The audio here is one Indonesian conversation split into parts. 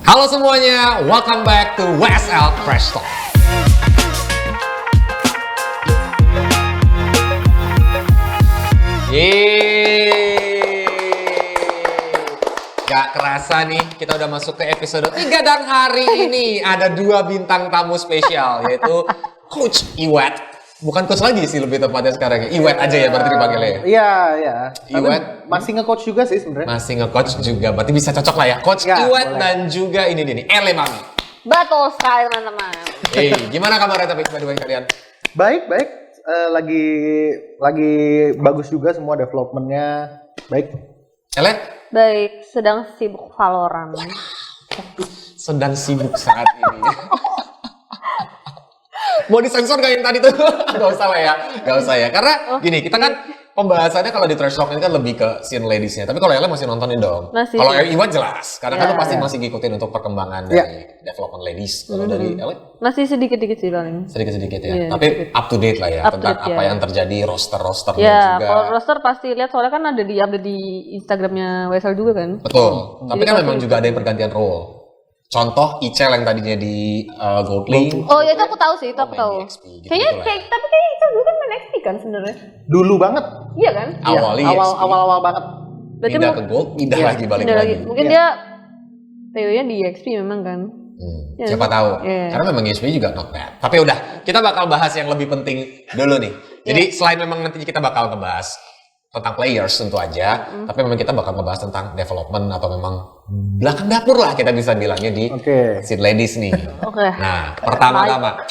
Halo semuanya, welcome back to WSL Crash Talk. Yeay. Gak kerasa nih, kita udah masuk ke episode 3 dan hari ini ada 2 bintang tamu spesial, yaitu Coach Iwet. Bukan coach lagi sih lebih tepatnya sekarang, Iwet aja ya berarti dipanggilnya ya? Iya, iya. Iwet masih nge-coach juga sih sebenarnya. masih nge-coach juga, berarti bisa cocok lah ya. Coach Ya, Iwet boleh. dan juga ini nih, Ele Mami. Betul sekali teman-teman. Gimana kabarnya tapi by the way kalian? Baik, baik. Lagi bagus juga semua development-nya. Baik. Ele? Baik, sedang sibuk Valorant. Sedang sibuk saat ini. Mau disensor gak yang tadi tuh? Gak usah lah ya, gak usah ya. Karena gini, kita kan pembahasannya kalau di Trash Talk ini kan lebih ke scene ladies-nya. Tapi kalau Ele masih nontonin dong. Masih. Kalau Iwan jelas, karena kan Ya. lu pasti masih ngikutin untuk perkembangan dari development ladies. Kalau dari Ele Masih sedikit-dikit sih paling. sedikit-sedikit ya. Iya, Tapi up to date lah ya Up to tentang date, apa ya. yang terjadi roster-rosternya Ya, juga. kalau roster pasti lihat soalnya kan ada di update di Instagramnya WSL juga kan. Betul. Tapi Jadi kan pasti- memang juga ada yang pergantian role. Contoh Icel yang tadinya di Gold Link. Oh ya itu aku tahu sih, itu aku main tahu. di XP gitu lah. Tapi kayaknya itu dulu kan main XP kan sebenarnya. Dulu banget. Iya kan? Iya, Awalnya XP. awal banget. Berarti Pindah mau- ke Gold, pindah Iya, lagi balik pindah lagi. Mungkin Iya. dia PO-nya di XP memang kan. Ya, Siapa tahu. Iya. Karena memang XP juga not bad. Tapi udah, kita bakal bahas yang lebih penting dulu nih. Jadi selain memang nanti kita bakal ngebahas tentang players tentu aja, tapi memang kita bakal ngebahas tentang development atau memang belakang dapur lah kita bisa bilangnya di Oke. Seed Ladies nih. Oke. Nah, pertama-tama,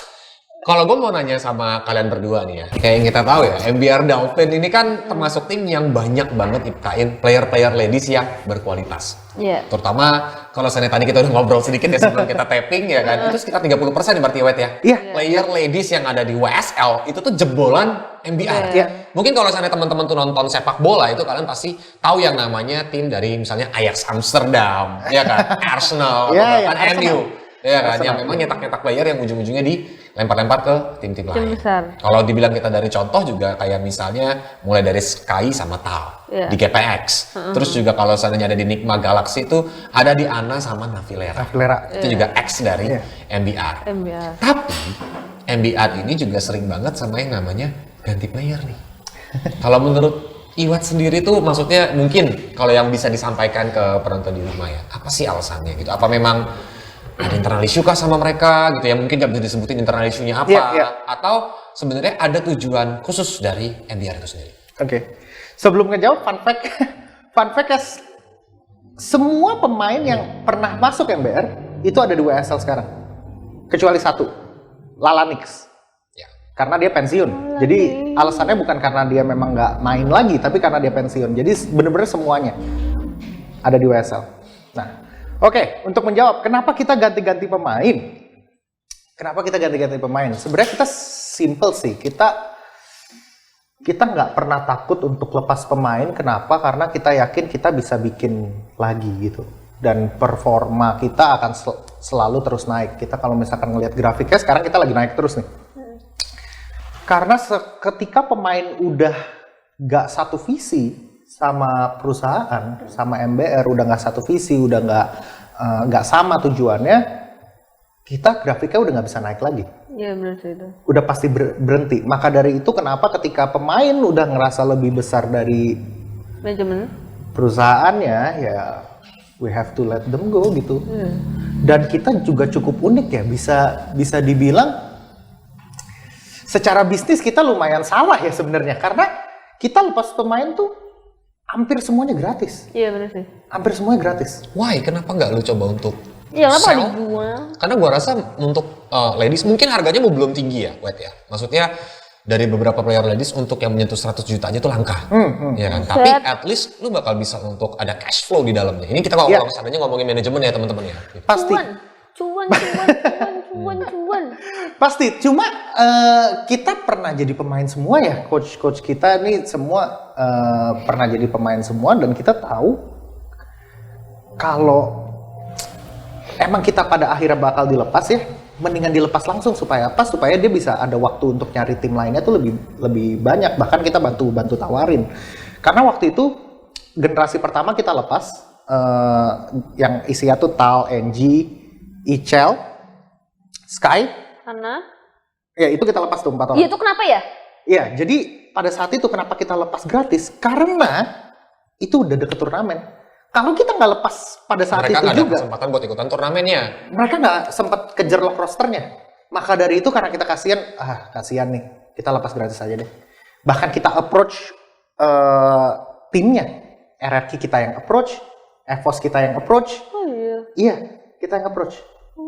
kalau gue mau nanya sama kalian berdua nih ya, kayak yang kita tahu ya, MBR Dolphin ini kan termasuk tim yang banyak banget nyiptain player-player ladies yang berkualitas. Iya. Terutama kalau misalnya tadi kita udah ngobrol sedikit ya sebelum kita tapping ya kan, itu sekitar 30% berarti Wet ya. Iya. Player ladies yang ada di WSL itu tuh jebolan MBR. Iya. Mungkin kalau misalnya teman-teman tuh nonton sepak bola itu kalian pasti tahu yang namanya tim dari misalnya Ajax Amsterdam, ya kan, Arsenal, Iya, atau iya, bahkan Arsenal. MU. Ya kan, Arsenal. yang memang nyetak-nyetak player yang ujung-ujungnya dilempar-lempar ke tim-tim Tim lain. besar. Kalau dibilang kita dari contoh juga kayak misalnya mulai dari Sky sama Tal Iya. di GPX. Terus juga kalau seandainya ada di Nigma Galaxy itu ada di Ana sama Navilera. Navilera. Itu juga X dari Iya. MBR. MBR. Tapi MBR ini juga sering banget sama yang namanya ganti player nih. Kalau menurut Iwat sendiri tuh maksudnya mungkin kalau yang bisa disampaikan ke penonton di rumah ya, apa sih alasannya gitu? Apa memang ada internal issue kah sama mereka gitu ya? Mungkin nggak bisa disebutin internal issue-nya apa? Iya, iya. Atau sebenarnya ada tujuan khusus dari MBR itu sendiri? Oke. Sebelum ngejawab fun fact, fun fact ya, semua pemain yang pernah masuk MBR itu ada di WSL sekarang. Kecuali satu, Lalanix. Ya. Karena dia pensiun. Jadi alasannya bukan karena dia memang nggak main lagi, tapi karena dia pensiun. Jadi bener-bener semuanya ada di WSL. Nah, oke, untuk menjawab kenapa kita ganti-ganti pemain? Kenapa kita ganti-ganti pemain? Sebenarnya kita simple sih. Kita nggak pernah takut untuk lepas pemain. Kenapa? Karena kita yakin kita bisa bikin lagi gitu. Dan performa kita akan selalu terus naik. Kita kalau misalkan ngelihat grafiknya, sekarang kita lagi naik terus nih. Karena ketika pemain udah nggak satu visi sama perusahaan, sama MBR, udah nggak satu visi, udah nggak sama tujuannya, kita grafiknya udah nggak bisa naik lagi. Iya benar sih itu. Udah pasti berhenti. Maka dari itu kenapa ketika pemain udah ngerasa lebih besar dari Manajemen. perusahaannya, ya we have to let them go gitu. Dan kita juga cukup unik ya, bisa dibilang secara bisnis kita lumayan salah ya sebenarnya, karena kita lepas pemain tuh hampir semuanya gratis. Iya benar sih. Hampir semuanya gratis. Why? Kenapa nggak lu coba untuk Iya kenapa sell? dijual? Karena gua rasa untuk ladies mungkin harganya mau belum tinggi ya, Wet ya. Maksudnya dari beberapa player ladies untuk yang menyentuh 100 juta aja tuh langka. Ya kan? Tapi at least lu bakal bisa untuk ada cash flow di dalamnya. Ini kita kalau Iya. seandainya ngomongin manajemen ya teman-teman ya. Gitu. Pasti. Cuan. Pasti, cuma kita pernah jadi pemain semua ya, coach kita nih semua pernah jadi pemain semua, dan kita tahu kalau emang kita pada akhirnya bakal dilepas ya, mendingan dilepas langsung supaya apa? Supaya dia bisa ada waktu untuk nyari tim lainnya tuh lebih banyak. Bahkan kita bantu tawarin. Karena waktu itu generasi pertama kita lepas, yang isinya tuh Tal, NG, Ichel, Sky. Karena? Ya itu kita lepas tuh 4 orang. Iya, itu kenapa ya? Iya, jadi pada saat itu kenapa kita lepas gratis? Karena itu udah deket turnamen. Kalau kita nggak lepas pada saat Mereka itu nggak ada juga, kesempatan buat ikutan turnamennya. mereka nggak sempat kejar lock rosternya. Maka dari itu karena kita kasihan nih, kita lepas gratis aja deh. Bahkan kita approach timnya, RRQ kita yang approach, EVOS kita yang approach, Oh iya. iya kita yang approach.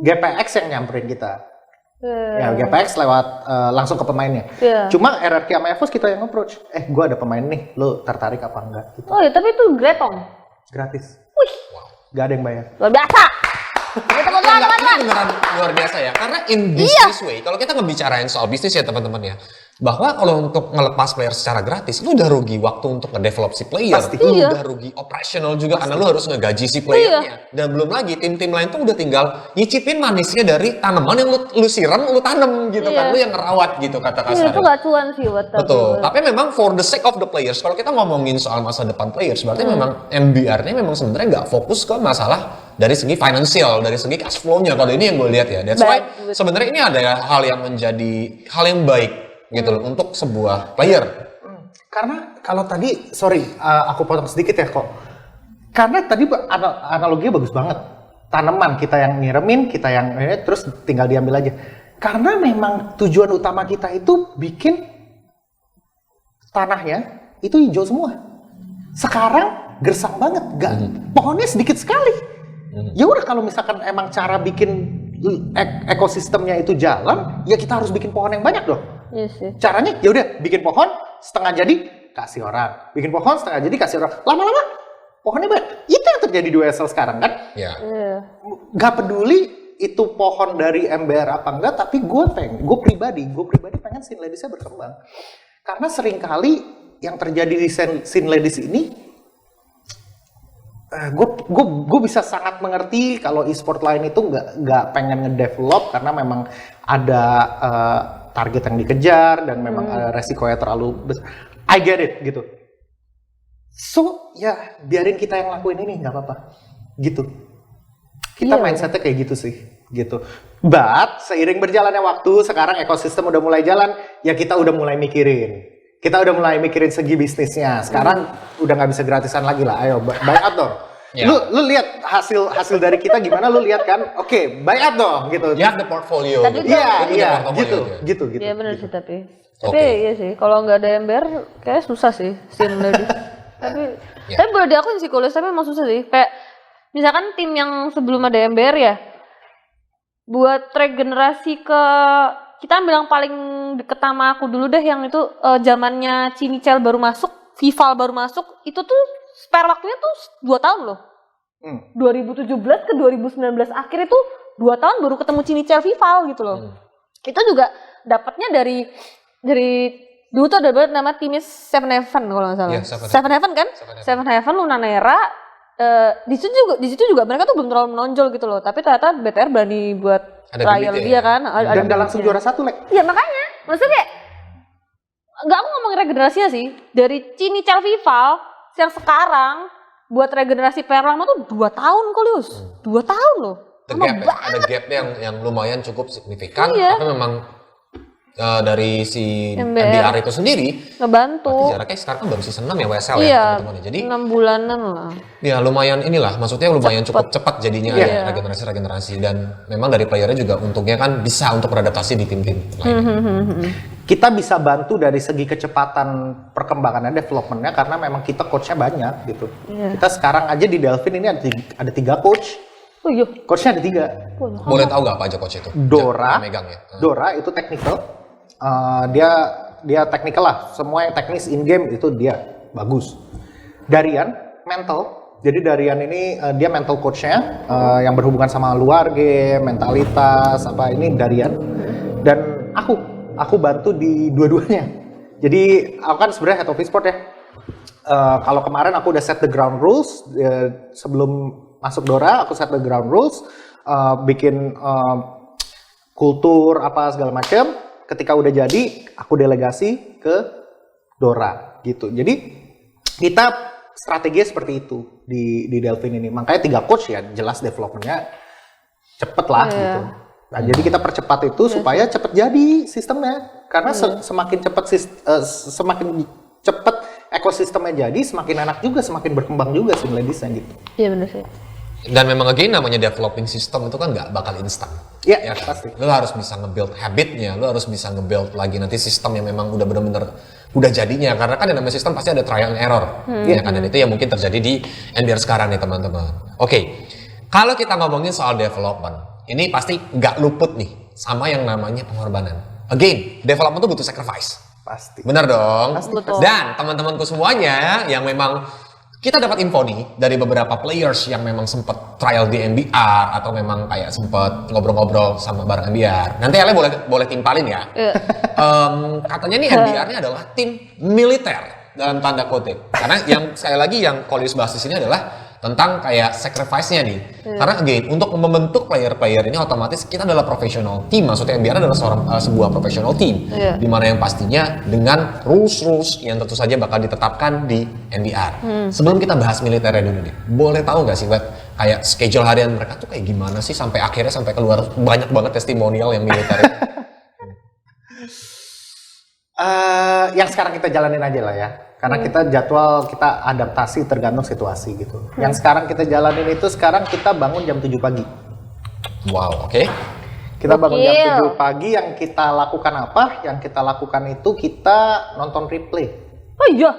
GPX yang nyamperin kita. Ya GPX lewat langsung ke pemainnya. Iya. Cuma RRQ sama EVOS kita yang approach. Gue ada pemain nih, lo tertarik apa enggak? Gitu. Oh iya, tapi itu gretong. Gratis. Wih, Gak ada yang bayar. luar biasa. Ya, teman-teman, Enggak, teman-teman. ini beneran luar biasa ya. Karena in business way, kalau kita ngebicarain soal bisnis ya teman-teman ya, bahwa kalau untuk ngelepas player secara gratis, lu udah rugi waktu untuk ngedevelop si player. Pasti. Lu Iya. udah rugi operational juga karena lu harus ngegaji si playernya. Dan belum lagi tim-tim lain tuh udah tinggal nyicipin manisnya dari tanaman yang lu siram, lu tanam gitu kan. Iya. Lu yang ngerawat gitu kata Iya, kasarnya. itu gak cuan sih buat Betul. Tapi memang for the sake of the players, kalau kita ngomongin soal masa depan players, berarti memang MBR-nya memang sebenarnya nggak fokus ke masalah dari segi financial, dari segi cash flow-nya. Kalau ini yang gue lihat ya. That's why Betul. sebenarnya ini ada hal yang menjadi hal yang baik gitu loh untuk sebuah player. Karena kalau tadi, sorry, aku potong sedikit ya kok. Karena tadi analoginya bagus banget. Tanaman kita yang ngirimin, kita yang terus tinggal diambil aja. Karena memang tujuan utama kita itu bikin tanahnya itu hijau semua. Sekarang gersang banget, pohonnya sedikit sekali. Ya udah kalau misalkan emang cara bikin ekosistemnya itu jalan, ya kita harus bikin pohon yang banyak dong. Iya sih. Caranya ya udah bikin pohon setengah jadi kasih orang, bikin pohon setengah jadi kasih orang. Lama-lama pohonnya banyak. Itu yang terjadi di WSL sekarang kan? Ya. Iya. Gak peduli itu pohon dari MBR apa enggak, tapi gue pribadi pengen Scene Ladies-nya berkembang. Karena seringkali yang terjadi di Scene Ladies ini, gue bisa sangat mengerti kalau e-sport lain itu nggak pengen ngedevelop karena memang ada target yang dikejar dan memang ada resikonya terlalu besar. I get it gitu. So ya biarin kita yang lakuin ini nggak apa-apa gitu. Kita Iya. mindsetnya kayak gitu sih gitu. But seiring berjalannya waktu, sekarang ekosistem udah mulai jalan, ya kita udah mulai mikirin. Kita udah mulai mikirin segi bisnisnya. Sekarang udah nggak bisa gratisan lagi lah. Ayo buy out dong. Ya. Lu lihat hasil dari kita gimana? Lu lihat kan? Oke, buy out dong gitu. You have the portfolio. Tapi gitu. itu- Iya, Lu punya iya, portfolio gitu. Iya benar sih tapi. Oke. Tapi iya sih, kalau nggak ada MBR kayak susah sih Scene Ladies. Ya. Tapi boleh diakuin sih Kulis, tapi emang susah sih. Kayak misalkan tim yang sebelum ada MBR ya, buat regenerasi ke kita ambil yang paling deket sama aku dulu deh, yang itu zamannya Cinicel baru masuk, Vival baru masuk, itu tuh spare waktunya tuh 2 tahun loh. 2017 ke 2019 akhir itu 2 tahun baru ketemu Cinicel Vival gitu loh. Itu juga dapatnya dari dulu tuh ada banget nama timnya Seven Heaven kalau nggak salah. Iya, Seven Heaven kan? Seven Heaven, Lunanera. Di situ juga mereka tuh belum terlalu menonjol gitu loh. Tapi ternyata BTR berani buat Ada trial gimmicknya dia ya? kan. Dan udah langsung juara 1, Lek. Iya makanya, maksudnya kayak nggak, aku ngomongin regenerasinya sih. Dari Cinicel Vival yang sekarang buat regenerasi player lama tuh 2 tahun Kolius. 2 tahun loh. The Lama gap ya, banget. ada gapnya yang lumayan cukup signifikan. Iya. Tapi memang dari si MBR. MBR itu sendiri, Ngebantu. jaraknya sekarang kan baru season 6 ya WSL ya Iya, teman-teman ya. Jadi 6 bulanan lah. ya lumayan inilah, maksudnya lumayan cukup cepat jadinya Iya. ada regenerasi dan memang dari playernya juga untungnya kan bisa untuk beradaptasi di tim-tim lain. Kita bisa bantu dari segi kecepatan perkembangannya, developmentnya, karena memang kita coachnya banyak gitu. Iya. Kita sekarang aja di Delvin ini ada 3 coach. Oh iya. Coachnya ada 3. Boleh tahu nggak apa aja coach itu? Dora, Yang megang ya. Dora itu technical. Dia technical lah. Semua yang teknis in game itu dia bagus. Darian mental. Jadi Darian ini dia mental coachnya yang berhubungan sama luar game, mentalitas apa ini Darian. Dan aku bantu di dua-duanya. Jadi aku kan sebenarnya head of e-sport ya. Kalau kemarin aku udah set the ground rules sebelum masuk Dora, aku set the ground rules, bikin kultur apa segala macam. Ketika udah jadi, aku delegasi ke Dora gitu. Jadi kita strateginya seperti itu di Delfin ini. Makanya 3 coach ya jelas developmentnya cepet lah gitu. Nah, jadi kita percepat itu supaya cepet jadi sistemnya. Karena semakin cepet ekosistemnya jadi, semakin enak juga, semakin berkembang juga sim ladiesnya gitu. Iya benar sih. Dan memang again namanya developing system itu kan nggak bakal instan. Iya, kan? pasti. Lo harus bisa nge-build habitnya, lo harus bisa nge-build lagi nanti sistem yang memang udah bener-bener udah jadinya. Karena kan yang namanya sistem pasti ada trial and error. Ya kan, dan itu yang mungkin terjadi di NBR sekarang nih teman-teman. Oke, kalau kita ngomongin soal development, ini pasti nggak luput nih sama yang namanya pengorbanan. Again, development itu butuh sacrifice. Pasti. Bener dong? Pasti. Betul. Dan teman-temanku semuanya yang memang kita dapat info nih dari beberapa players yang memang sempat trial di MBR atau memang kayak sempat ngobrol-ngobrol sama bareng MBR. Nanti Ale boleh timpalin ya. Katanya nih MBR-nya adalah tim militer dalam tanda kutip. Karena yang sekali lagi yang Kolius bahas di sini adalah tentang kayak sacrifice-nya nih. Karena again, untuk membentuk player-player ini otomatis kita adalah professional team. Maksudnya MBR adalah sebuah professional team. Di mana yang pastinya dengan rules-rules yang tentu saja bakal ditetapkan di MBR. Sebelum kita bahas militernya dulu nih, boleh tahu nggak sih, Wet, kayak schedule harian mereka tuh kayak gimana sih sampai akhirnya sampai keluar banyak banget testimonial yang militer itu? Yang sekarang kita jalanin aja lah ya. Karena kita jadwal kita adaptasi tergantung situasi gitu. Yang sekarang kita jalanin itu sekarang kita bangun jam 7 pagi. Wow, oke. Kita bangun jam 7 pagi, yang kita lakukan apa? Yang kita lakukan itu kita nonton replay. Oh iya.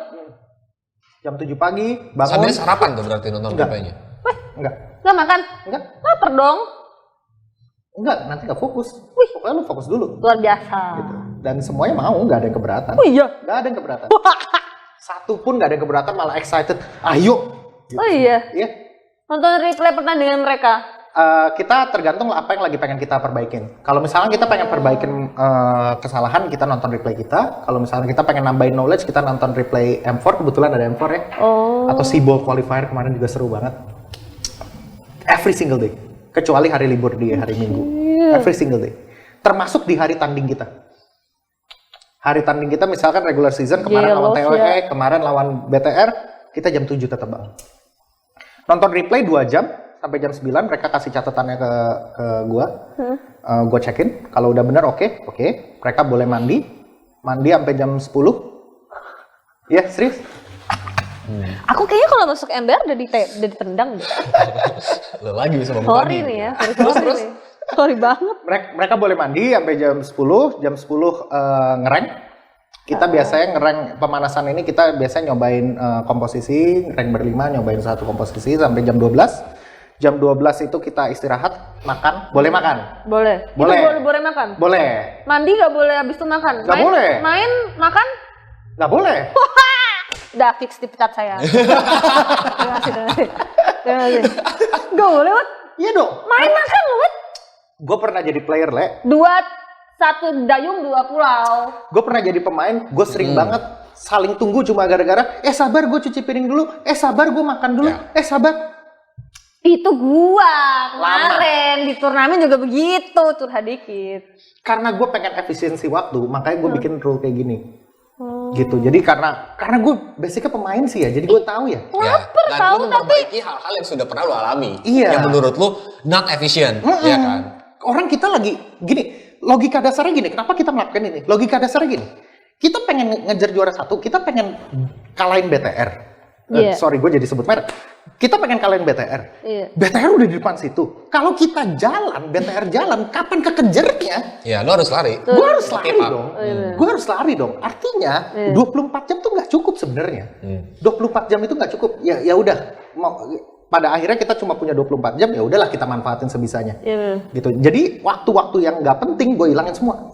Jam 7 pagi bangun. Sambil sarapan tuh berarti nonton Enggak. replaynya. Enggak. Nggak makan? Enggak. Lapar dong. Enggak, nanti nggak fokus. Pokoknya lu fokus dulu. Luar biasa. Gitu. Dan semuanya mau, nggak ada yang keberatan. Oh iya. Nggak ada yang keberatan. Satu pun nggak ada yang keberatan, malah excited. Ayo. Gitu. Oh iya. Iya. Nonton replay pertandingan mereka. Kita tergantung apa yang lagi pengen kita perbaikin. Kalau misalnya kita pengen perbaikin kesalahan, kita nonton replay kita. Kalau misalnya kita pengen nambahin knowledge, kita nonton replay M4. Kebetulan ada M4 ya. Oh. Atau Seaball Qualifier kemarin juga seru banget. Every single day. Kecuali hari libur di hari Minggu. Every single day. Termasuk di hari tanding kita. Hari tanding kita misalkan regular season, kemarin lawan TOE, kemarin lawan BTR, kita jam 7 tetap bangun. Nonton replay 2 jam, sampai jam 9, mereka kasih catatannya ke gua. Gua cekin, kalau udah bener oke. Mereka boleh mandi sampai jam 10. Iya, serius. Aku kayaknya kalau masuk MBR udah ditendang deh. Lo lagi bisa bangun Sorry pagi. nih ya. Terus. Sorry banget. Mereka boleh mandi sampai jam 10, ngerank. Kita biasanya ngerank pemanasan ini, kita biasanya nyobain komposisi, rank berlima, nyobain satu komposisi sampai jam 12. Jam 12 itu kita istirahat, makan. Boleh makan? Boleh. Boleh. Itu boleh makan? Boleh. Mandi nggak boleh habis itu makan? Nggak boleh. Main, makan? Nggak boleh. Udah fix dipecat saya. Terima kasih. Nggak boleh, Wat? Iya dong. Main makan, Wat? Gue pernah jadi player, Le. 1 dayung 2 pulau. Gue pernah jadi pemain, gue sering banget saling tunggu cuma gara-gara, sabar gue cuci piring dulu, sabar gue makan dulu, sabar. Itu gua kemarin di turnamen juga begitu, curhat dikit. Karena gue pengen efisiensi waktu, makanya gue bikin rule kayak gini. Gitu. Jadi karena gue basicnya pemain sih ya, jadi gue tahu ya. Lapar Dan tahu lo memperbaiki hal-hal yang sudah pernah lo alami. Iya. Yang menurut lo not efficient, ya kan? Orang kita lagi gini, logika dasarnya gini, kenapa kita melakukan ini? Logika dasarnya gini, kita pengen ngejar juara 1, kita pengen kalahin BTR. Sorry, gue jadi sebut merek. Kita pengen kalahin BTR. BTR udah di depan situ. Kalau kita jalan, BTR jalan, kapan kekejarnya? Ya, lo harus lari. Gue harus lari Keep up. dong. Gue harus lari dong. Artinya 24 jam tuh nggak cukup sebenarnya. 24 jam itu nggak cukup. Ya udah. Pada akhirnya kita cuma punya 24 jam, ya udahlah kita manfaatin sebisanya. Gitu. Jadi waktu-waktu yang nggak penting gue hilangin semua.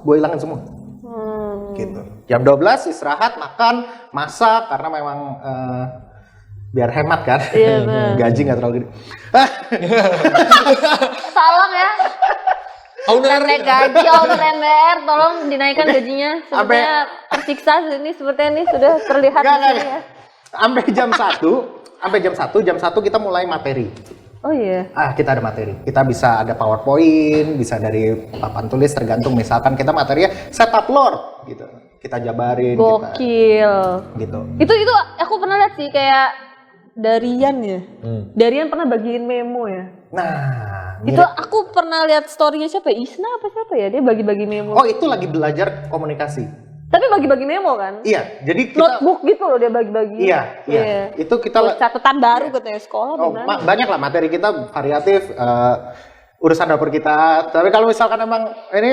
Gitu. Jam 12 istirahat, makan, masak karena memang biar hemat kan. Gaji nggak terlalu gede. Salam ya. Owner. Naik gaji owner MBR, tolong dinaikkan gajinya. Sepertinya tersiksa ini, sepertinya ini sudah terlihat di sini ya. Sampai jam 1 kita mulai materi. Oh iya. Kita ada materi. Kita bisa ada PowerPoint, bisa dari papan tulis, tergantung misalkan kita materinya setup lore gitu. Kita jabarin. Gokil. Gitu. Itu aku pernah lihat sih kayak Darian ya. Darian pernah bagiin memo ya. Nah, Itu aku pernah lihat story-nya siapa ya? Isna apa siapa ya? Dia bagi-bagi memo. oh itu lagi belajar komunikasi. Tapi bagi-bagi memo kan? Iya, jadi kita Notebook gitu loh dia bagi-bagi. iya. Itu kita Buat catatan baru katanya sekolah gimana? banyak lah materi kita variatif, urusan dapur kita. Tapi kalau misalkan emang ini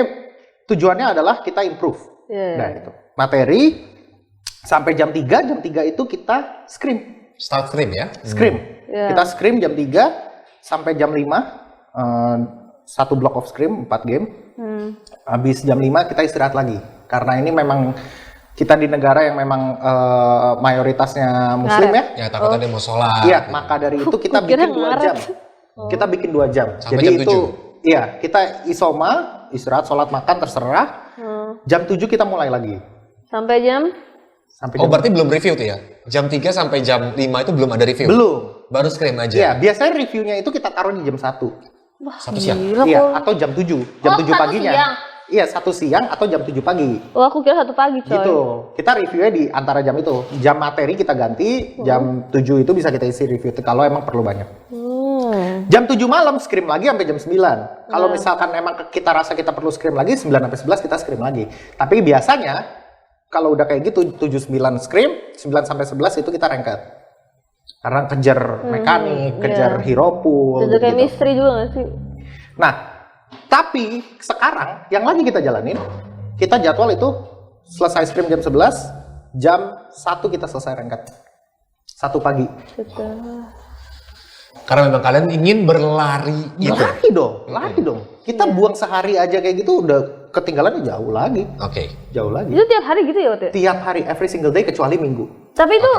tujuannya adalah kita improve. Nah itu materi sampai jam 3 itu kita scrim. Start scrim ya. Scrim. Kita scrim jam 3 sampai jam 5. Satu block of scrim 4 game. Habis jam 5 kita istirahat lagi. Karena ini memang kita di negara yang memang mayoritasnya muslim ya. Ya takutnya dia mau sholat. Iya, gitu. maka dari itu kita bikin 2 jam. Kita bikin 2 jam. Sampai Jadi jam itu iya, kita isoma, istirahat, sholat, makan terserah. Jam 7 kita mulai lagi. Sampai jam? Sampai Oh jam berarti belum review tuh ya? Jam 3 sampai jam 5 itu belum ada review? belum. Baru scrim aja? Iya, biasanya reviewnya itu kita taruh di jam 1. Wah, Satu siang? gila Iya, kok. atau jam 7. Jam Oh, 7 satu paginya. siang? Iya, 1 siang atau jam 7 pagi. Oh, aku kira 1 pagi coy. Gitu. Kita reviewnya di antara jam itu. Jam materi kita ganti, jam 7 itu bisa kita isi review kalau emang perlu banyak. Jam 7 malam scrim lagi sampai jam 9. Kalau misalkan emang kita rasa kita perlu scrim lagi, 9 sampai 11 kita scrim lagi. Tapi biasanya kalau udah kayak gitu 7-9 scrim, 9 sampai 11 itu kita ranked. Karena kejar mekanik, kejar hero pool. Jadi gitu. chemistry juga gak sih? Nah, tapi sekarang yang lagi kita jalanin, kita jadwal itu selesai scrim jam 11, jam 1 kita selesai ranked. 1 pagi. Karena memang kalian ingin berlari gitu. Lari dong. Kita buang sehari aja kayak gitu udah ketinggalannya jauh lagi. Oke. Jauh lagi. Itu tiap hari gitu ya waktu ya? Tiap hari, every single day kecuali Minggu. Tapi itu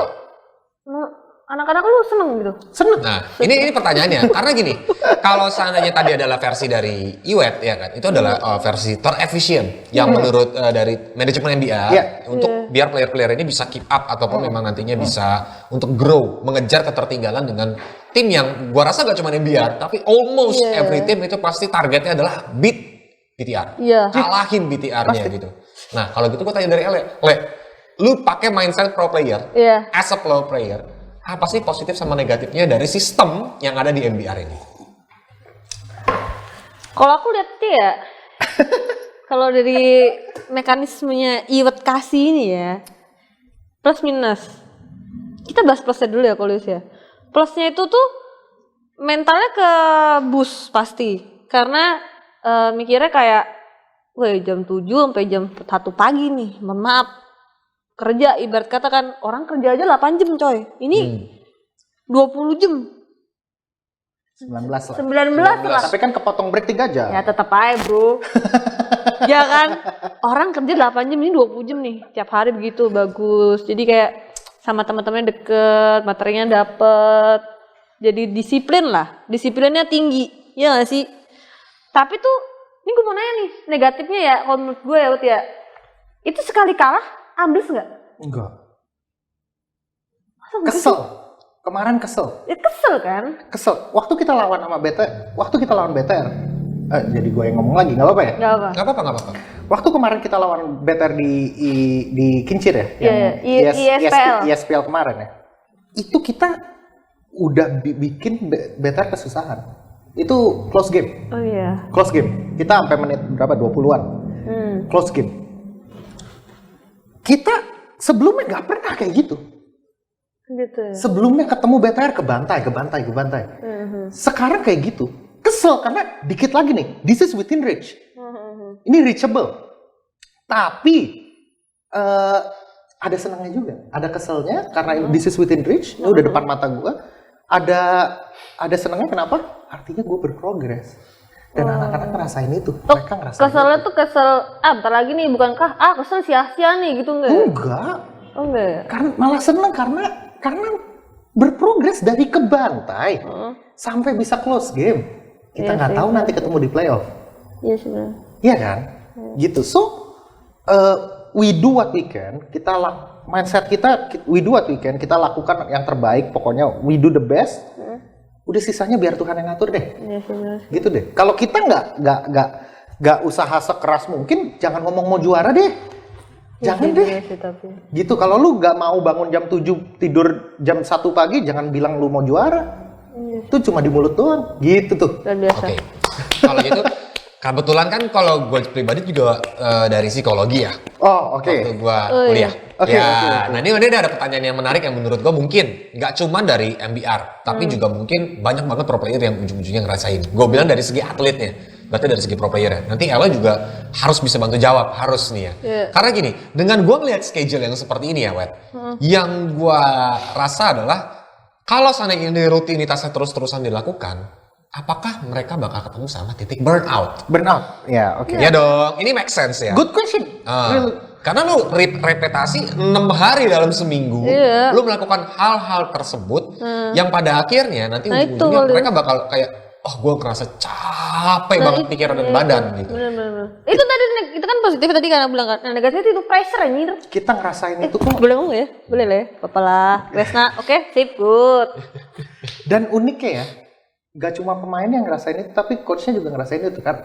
anak-anak lu seneng gitu? Seneng. Nah, ini pertanyaannya. Karena gini, kalau seandainya tadi adalah versi dari Iwet ya kan, itu adalah versi terefisien yang menurut dari manajemen NBA untuk biar player-player ini bisa keep up ataupun memang nantinya bisa untuk grow, mengejar ketertinggalan dengan tim yang gua rasa gak cuma NBA, tapi almost every team itu pasti targetnya adalah beat BTR. Iya. Kalahin BTR-nya gitu. Nah, kalau gitu gua tanya dari Le, lu pakai mindset pro player, as a pro player, apa sih positif sama negatifnya dari sistem yang ada di NBR ini? Kalau aku lihat ya, kalau dari mekanismenya Iwet kasih ini ya, plus minus. Kita bahas plusnya dulu ya kalau ya. Plusnya itu tuh mentalnya ke boost pasti. Karena mikirnya kayak, wah jam 7 sampai jam 1 pagi nih, mohon maaf. Kerja, ibarat kata kan, orang kerja aja 8 jam coy. Ini 20 jam. 19 lah. 19 lah. Tapi kan kepotong break 3 jam. Ya tetap aja bro. Ya kan, orang kerja 8 jam, ini 20 jam nih. Tiap hari begitu, bagus. Jadi kayak sama teman-temannya deket, materinya dapet. Jadi disiplin lah, disiplinnya tinggi. Ya gak sih? Tapi tuh, ini gue mau nanya nih, negatifnya ya, kalau menurut gue ya Ut ya. Itu sekali kalah, ambles gak? Enggak. Masa enggak sih? Kesel. Kemarin kesel. Ya kesel kan? Kesel. Waktu kita lawan BTR. Jadi gue yang ngomong lagi, nggak apa-apa ya? Gak apa. Gak apa-apa. Waktu kemarin kita lawan BTR di Kincir ya? Iya, ISPL. ISPL kemarin ya? Itu kita udah bikin BTR kesusahan. Itu close game. Oh iya. Close game. Kita sampai menit berapa? 20-an. Close game. Kita sebelumnya nggak pernah kayak gitu. Gitu. Sebelumnya ketemu BTR kebantai. Sekarang kayak gitu. Kesel karena dikit lagi nih. This is within reach. Ini reachable. Tapi ada senangnya juga. Ada keselnya karena this is within reach. Ini udah depan mata gue. Ada senangnya kenapa? Artinya gue berprogres. Dan anak-anak ngerasain itu. Mereka ngerasain Keselnya itu. tuh kesel, bentar lagi nih, bukankah, kesel sia-sia nih gitu enggak? Enggak. Oh enggak ya? Karena malah seneng karena berprogres dari kebantai sampai bisa close game. Kita Iya nggak sih, tahu nanti ketemu di playoff. Iya sebenarnya. Iya kan? Gitu. So we do what we can. Mindset kita we do what we can. Kita lakukan yang terbaik. Pokoknya we do the best. Udah sisanya biar Tuhan yang ngatur deh. Iya sebenarnya. Gitu deh. Kalau kita nggak usaha sekeras mungkin, jangan ngomong mau juara deh. Jangan Iya deh. sih, tapi. Gitu, kalau lu nggak mau bangun jam 7, tidur jam 1 pagi, jangan bilang lu mau juara. Itu cuma di mulut doang. Gitu tuh. Luar biasa. Oke. Kalau gitu, kebetulan kan kalau gue pribadi juga dari psikologi ya. Oh, oke. Waktu gue Oh, kuliah. iya. Oke, Ya, oke. nah ini ada pertanyaan yang menarik yang menurut gue mungkin nggak cuma dari MBR, tapi juga mungkin banyak banget pro player yang ujung-ujungnya ngerasain. Gue bilang dari segi atletnya, berarti dari segi pro player. Nanti Ella juga harus bisa bantu jawab, harus nih ya. Iya. Karena gini, dengan gue ngeliat schedule yang seperti ini ya, Wet, yang gue rasa adalah kalau seandainya ini rutinitasnya terus-terusan dilakukan, apakah mereka bakal ketemu sama titik burnout? Burnout. Ya, oke. Ya dong, ini make sense ya. Good question. Really. Karena lu repetasi 6 hari dalam seminggu, Iya. lu melakukan hal-hal tersebut yang pada akhirnya nanti Nah, ujung-ujungnya itu kali. mereka bakal kayak, oh gue ngerasa capek banget pikiran dan badan gitu. Bener. Itu tadi, itu kan positif tadi kan aku bilang kan. Nah, negatif itu pressure anjir. Kita ngerasain itu kok. Boleh ngomong ya? Boleh lah ya? Apa lah. Resna, oke, sip, good. Dan uniknya ya, gak cuma pemain yang ngerasain itu, tapi coachnya juga ngerasain itu kan.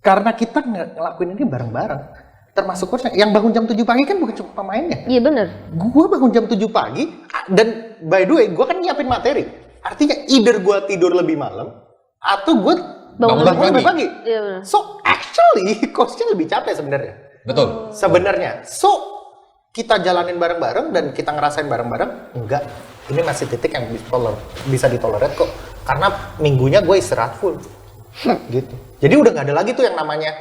Karena kita ngelakuin ini bareng-bareng. Termasuk coachnya. Yang bangun jam 7 pagi kan bukan cuma pemainnya. Iya bener. Gue bangun jam 7 pagi, dan by the way, gue kan nyiapin materi. Artinya either gue tidur lebih malam, atau gue Bangun lebih pagi. Iya bener. So actually, coachnya lebih capek sebenarnya. Betul. Sebenarnya. So, kita jalanin bareng-bareng dan kita ngerasain bareng-bareng, enggak. Ini masih titik yang bisa ditolerat kok. Karena minggunya gue istirahat full. Gitu. Jadi udah nggak ada lagi tuh yang namanya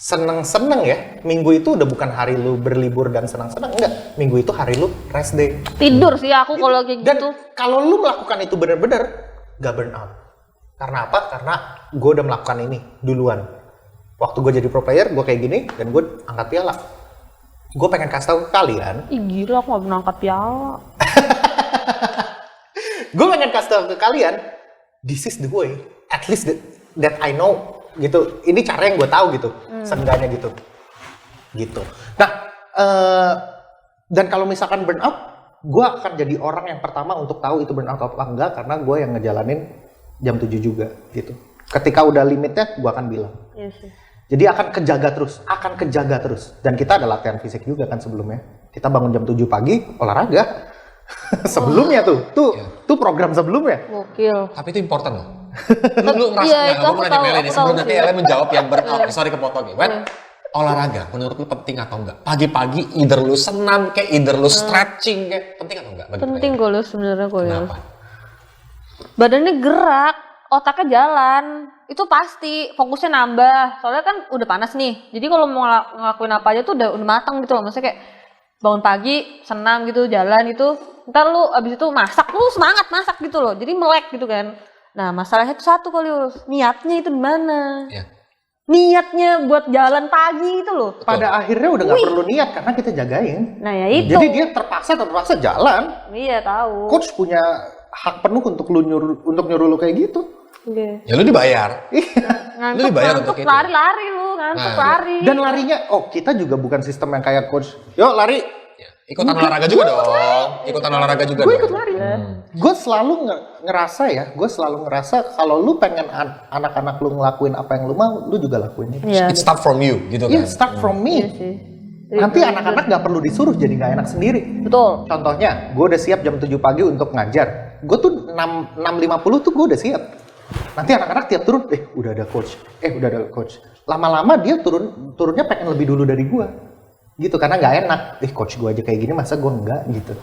seneng-seneng ya. Minggu itu udah bukan hari lu berlibur dan senang-senang. Enggak. Minggu itu hari lu rest day. Tidur sih aku kalau kayak Dan gitu. kalau lu melakukan itu bener-bener, gak burn out. Karena apa? Karena gue udah melakukan ini duluan. Waktu gue jadi pro player, gue kayak gini, dan gue angkat piala. Gue pengen kasih tahu ke kalian, Ih gila, aku gak pernah angkat piala. gue pengen kasih tahu ke kalian, this is the way, at least that I know, gitu. Ini cara yang gue tahu gitu, seenggaknya gitu. Gitu. Nah, dan kalau misalkan burnout, gue akan jadi orang yang pertama untuk tahu itu burnout apa enggak, karena gue yang ngejalanin jam 7 juga, gitu. Ketika udah limitnya, gue akan bilang. Iya sih. Jadi akan kejaga terus. Dan kita ada latihan fisik juga kan sebelumnya. Kita bangun jam 7 pagi, olahraga. Sebelumnya tuh program sebelumnya. Gokil. Tapi itu important loh. Lu ngerasa Iya, nggak? itu Gue aku mau nanya tahu, Meli nih, aku sebelum tahu nanti sih. Ella menjawab yang burnout. Sorry kepotong nih. Wet, olahraga menurut lu penting atau enggak? Pagi-pagi either lu senam kayak, either lu stretching kayak, penting atau enggak? bagi Penting player? golos sebenarnya golos. Kenapa? Badannya gerak, otaknya jalan. Itu pasti fokusnya nambah. Soalnya kan udah panas nih. Jadi kalau mau ngelakuin apa aja tuh udah matang gitu loh. Maksudnya kayak bangun pagi, senam gitu, jalan gitu. Ntar lu abis itu masak, lu semangat masak gitu loh. Jadi melek gitu kan. Nah masalahnya itu satu kali, niatnya itu di mana? Ya. Niatnya buat jalan pagi itu loh. Pada akhirnya udah nggak perlu niat karena kita jagain. Nah ya itu. Jadi dia terpaksa jalan. Iya tahu. Coach punya hak penuh untuk nyuruh lu kayak gitu. Iya. Ya lu dibayar. Ngantuk, Lu dibayar ngantuk, untuk itu. lari-lari lu, ngantuk Nah, lari. Dan larinya, kita juga bukan sistem yang kayak coach. Yuk lari. Ya, ikutan olahraga juga dong. Ikutan olahraga juga Gue dong. ikut lari. Gue selalu ngerasa kalau lu pengen anak-anak lu ngelakuin apa yang lu mau, lu juga lakuin itu. Iya. It start from you gitu Iya, kan. start from me. Iya sih. Nanti anak-anak nggak perlu disuruh jadi nggak enak sendiri. Betul. Contohnya, gue udah siap jam 7 pagi untuk ngajar. Gue tuh 6.50 tuh gue udah siap. Nanti anak-anak tiap turun, udah ada coach. Lama-lama dia turunnya pengen lebih dulu dari gue. Gitu, karena nggak enak. Coach gue aja kayak gini, masa gue enggak gitu.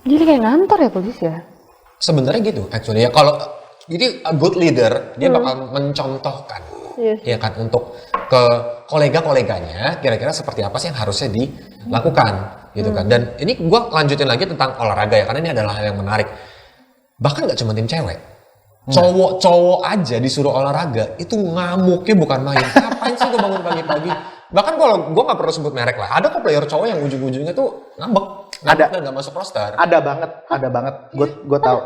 Jadi kayak ngantor ya polisi ya? Sebenarnya gitu, actually ya. Kalau jadi a good leader, dia bakal mencontohkan, Iya. ya kan, untuk ke kolega-koleganya, kira-kira seperti apa sih yang harusnya dilakukan, gitu kan. Dan ini gue lanjutin lagi tentang olahraga ya, karena ini adalah hal yang menarik. Bahkan nggak cuma tim cewek, cowok-cowok aja disuruh olahraga itu ngamuknya bukan main. Ngapain sih gue bangun pagi-pagi? Bahkan kalau gue nggak perlu sebut merek lah, ada kok player cowok yang ujung-ujungnya tuh ngambek dan nggak masuk roster. Ada banget. Gue tahu.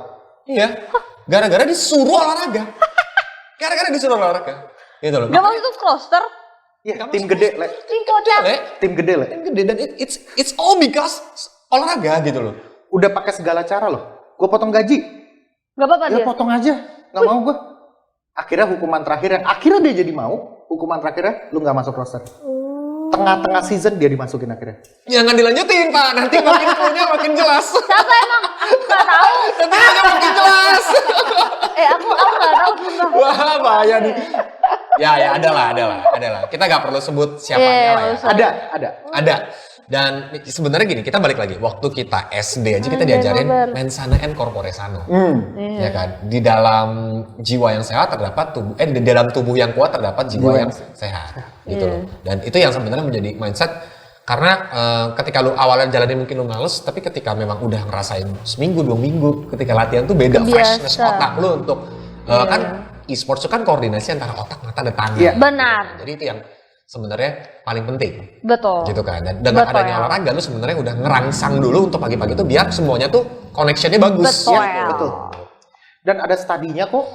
Iya, gara-gara disuruh olahraga. Gitu loh. Gak masuk roster? Iya, tim gede, Le. Tim kocak. Tim gede, Le. Tim gede dan it's all because olahraga gitu loh. Udah pakai segala cara loh. Gue potong gaji. Gak apa-apa Ya dia? potong aja, nggak mau gue. Akhirnya hukuman terakhir yang akhirnya dia jadi mau, hukuman terakhirnya lu nggak masuk roster. Tengah-tengah season dia dimasukin akhirnya. Jangan dilanjutin Pak, nanti makin clue-nya makin jelas. Siapa emang? Aku nggak tahu. Nanti clue-nya makin jelas. Aku nggak tahu sumpah. Wah bahaya nih. Ya adalah. Kita nggak perlu sebut siapanya Iya, lah ya. nggak usah. Ada. Dan sebenarnya gini, kita balik lagi. Waktu kita SD aja kita diajarin Bener. mens sana and corpore sano. Iya. Ya kan? Di dalam jiwa yang sehat terdapat tubuh di dalam tubuh yang kuat terdapat jiwa yang sehat. Gitu loh. Dan itu yang sebenarnya menjadi mindset karena ketika lu awalnya jalanin mungkin lu males, tapi ketika memang udah ngerasain seminggu 2 minggu ketika latihan tuh beda Kebiasa. freshness otak lu untuk kan e-sports itu kan koordinasi antara otak, mata, dan tangan. Iya. Benar. Jadi itu yang sebenarnya paling penting. Betul. Gitu kan. Dan dengan Betul, adanya ya. olahraga lu sebenarnya udah ngerangsang dulu untuk pagi-pagi itu biar semuanya tuh connectionnya bagus. Betul. Ya, betul. Dan ada studinya kok.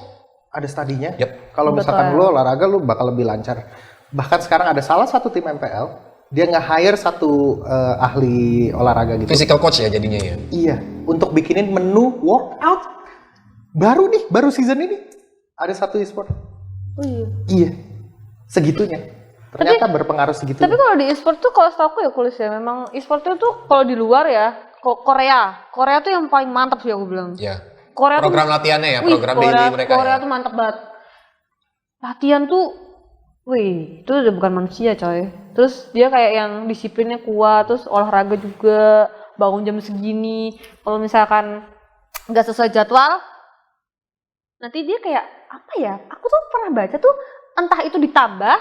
Ada studinya. Yep. Kalau misalkan Betul. lu olahraga lu bakal lebih lancar. Bahkan sekarang ada salah satu tim MPL, dia nge-hire satu ahli olahraga gitu. Physical coach ya jadinya ya. Iya, untuk bikinin menu workout. Baru season ini ada satu e-sport. Oh, iya. Iya. Segitunya. Ternyata berpengaruh segitu. Tapi kalau di e-sport tuh kalau setahu aku ya Kulis ya, memang e-sport itu kalau di luar ya, Korea tuh yang paling mantap sih aku bilang. Ya. Korea Program tuh, latihannya ya, wih, program daily mereka Korea ya. tuh mantap banget. Latihan tuh, wih, itu udah bukan manusia coy. Terus dia kayak yang disiplinnya kuat, terus olahraga juga, bangun jam segini. Kalau misalkan nggak sesuai jadwal, nanti dia kayak apa ya? Aku tuh pernah baca tuh entah itu ditambah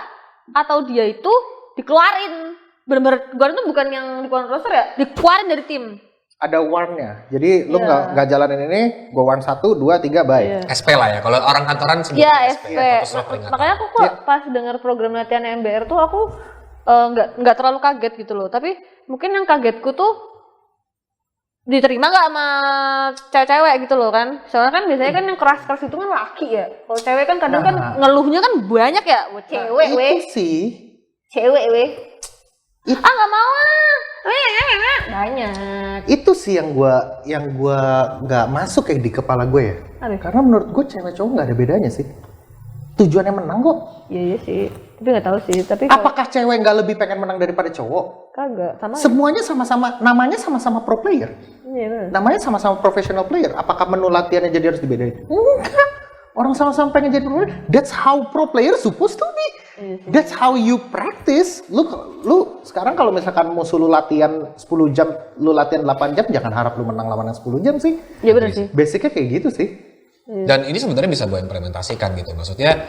atau dia itu dikeluarin. Bener-bener keluarin tuh bukan yang dikeluarin roster ya, dikeluarin dari tim. Ada warn-nya. Jadi lu Iya. nggak jalanin ini, gua warn 1, 2, 3, bye. Iya. SP lah ya. Kalau orang kantoran sebutnya Iya, SP. SP. Foto surat peringatan. Makanya aku kok pas dengar program latihan MBR tuh aku nggak terlalu kaget gitu loh. Tapi mungkin yang kagetku tuh diterima nggak sama cewek-cewek gitu loh kan. Soalnya kan biasanya kan yang keras-keras itu kan laki ya. Kalau cewek kan kadang kan ngeluhnya kan banyak ya. Wah, cewek Itu weh. sih. Cewek weh. Ah nggak mau ah. Banyak. Itu sih yang gua nggak masuk kayak di kepala gue ya. Aduh. Karena menurut gue cewek cowok nggak ada bedanya sih. Tujuannya menang kok. Iya sih. Tapi nggak tahu sih. Tapi kalau Apakah cewek nggak lebih pengen menang daripada cowok? kagak sama. Semuanya sama-sama, namanya sama-sama pro player. Iya bener. Namanya sama-sama professional player. Apakah menu latihannya jadi harus dibedain? Enggak. Orang sama-sama pengen jadi pro player. That's how pro player supposed to be. Iya sih. That's how you practice. Lu sekarang kalau misalkan musuh lu latihan 10 jam, lu latihan 8 jam, jangan harap lu menang lawan yang 10 jam sih. Iya bener sih. Basicnya kayak gitu sih. Dan ini sebenarnya bisa gue implementasikan gitu. Maksudnya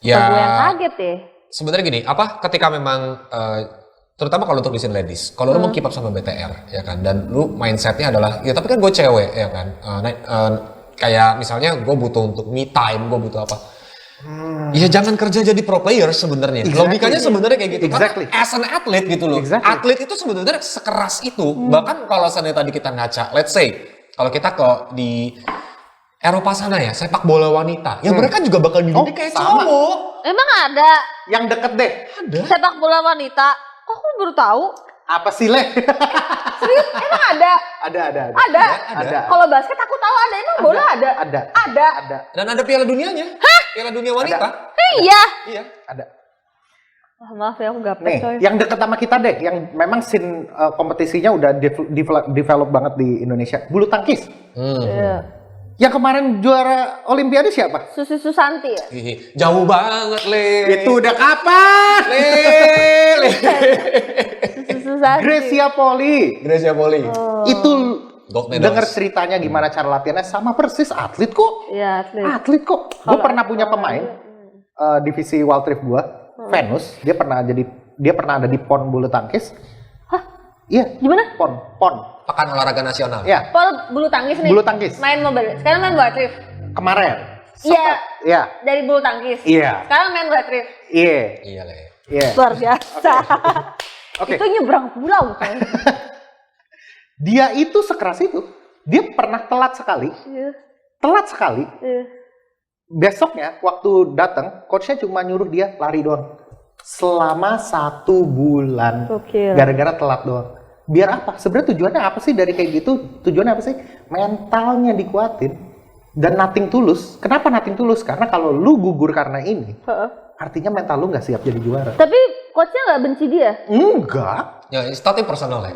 ya Gue yang kaget ya. sebenarnya gini, apa ketika memang terutama kalau untuk desain ladies, kalau lu mau keep up sama BTR ya kan, dan lu mindsetnya adalah ya tapi kan gue cewek ya kan, kayak misalnya gue butuh untuk me time, gue butuh apa? Ya jangan kerja jadi pro player sebenarnya. Exactly. Logikanya sebenarnya kayak gitu. Exactly. Karena as an athlete gitu loh. Exactly. Atlet itu sebenarnya sekeras itu. Bahkan kalau seandainya tadi kita ngaca, let's say kalau kita di Eropa sana ya, sepak bola wanita, ya mereka juga bakal dididik kayak sama. cowok. Emang ada Yang deket deh. sepak bola wanita? Kok aku baru tahu? Apa sih, Le? Serius? Emang ada? Ada. Ada. Kalau basket aku tahu ada. Emang bola ada? Ada. Dan ada Piala Dunianya. Hah? Piala Dunia wanita. Iya. Iya. Ada. Wah, maaf ya aku gaptek Nih, coy. yang deket sama kita deh, yang memang scene kompetisinya udah develop banget di Indonesia. Bulu tangkis. Iya. Yang kemarin juara Olimpiade siapa? Susi Susanti ya? Ih, jauh banget, Le. Itu udah kapan? Le. Susi Susanti. Gracia Poli. Gracia Poli. Itu Gold medals. denger ceritanya gimana cara latihannya sama persis atlet kok. Iya, atlet. Atlet kok. Gue pernah punya pemain divisi Wild Rift gua, Venus. Dia pernah ada di PON bulu tangkis. Hah? Iya. Gimana? PON. Pekan olahraga nasional. Ya. Kalau bulu tangkis nih. Bulu tangkis. Main mobile. Sekarang main buat Rift. Kemarin. Iya. Iya. Dari bulu tangkis. Iya. Sekarang main buat Rift. Iya. Iya, Le. Iya. Luar biasa. Oke. Itu nyebrang pulau coy. Dia itu sekeras itu. Dia pernah telat sekali. Iya. Telat sekali. Iya. Besoknya waktu datang, coachnya cuma nyuruh dia lari doang. Selama 1 bulan. Gokil. Gara-gara telat doang. Biar apa? Sebenarnya tujuannya apa sih dari kayak gitu? Tujuannya apa sih? Mentalnya dikuatin. Dan nothing tulus. Kenapa nothing tulus? Karena kalau lu gugur karena ini, Heeh. artinya mental lu nggak siap jadi juara. Tapi coachnya nggak benci dia? Enggak. Ya, it's totally personal ya.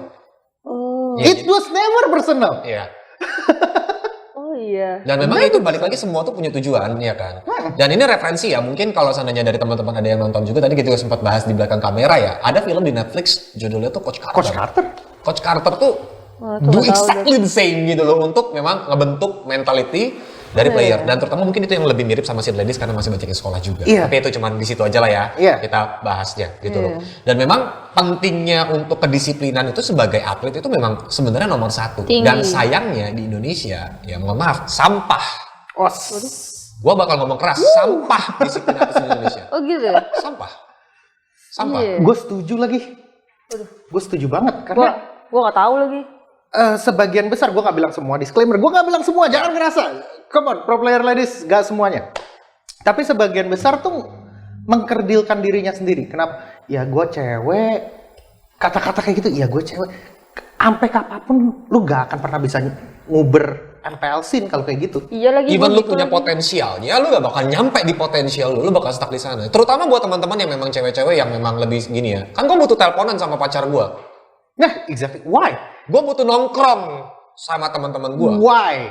Oh. Iya, It was never personal. Iya. Oh iya. Dan memang itu balik lagi semua tuh punya tujuan, ya kan. Dan ini referensi ya, mungkin kalau seandainya dari teman-teman ada yang nonton juga, tadi kita juga sempat bahas di belakang kamera ya. Ada film di Netflix judulnya tuh Coach Carter. Coach Carter? Coach Carter tuh Wah, tuh do nggak tahu exactly the same gitu loh untuk memang ngebentuk mentality dari player. Dan terutama mungkin itu yang lebih mirip sama Sid Ladies karena masih banyak yang sekolah juga. Iya. Tapi itu cuma di situ aja lah ya, Iya. kita bahasnya gitu loh. Iya. Dan memang pentingnya untuk kedisiplinan itu sebagai atlet itu memang sebenarnya nomor satu. Tinggi. Dan sayangnya di Indonesia, ya mohon maaf, sampah. Gua bakal ngomong keras, sampah disiplin atlet di Indonesia. Oh gitu ya? Sampah. Sampah. Iya. Gue setuju lagi. Gue setuju banget karena Gua nggak tahu lagi. sebagian besar, gue nggak bilang semua, disclaimer, gue nggak bilang semua, jangan ngerasa, come on, pro player ladies, gak semuanya. Tapi sebagian besar tuh mengkerdilkan dirinya sendiri. Kenapa? Ya gue cewek, kata-kata kayak gitu, ya gue cewek. Sampai kapanpun lu gak akan pernah bisa nguber MPL scene kalau kayak gitu. Iya lagi. Even gua lu gitu punya lagi. potensial, ya lu gak bakal nyampe di potensial lu bakal stuck di sana. Terutama buat teman-teman yang memang cewek-cewek yang memang lebih gini ya. Kan gue butuh teleponan sama pacar gue. Nah, exactly. Why? Gue butuh nongkrong sama teman-teman gue. Why?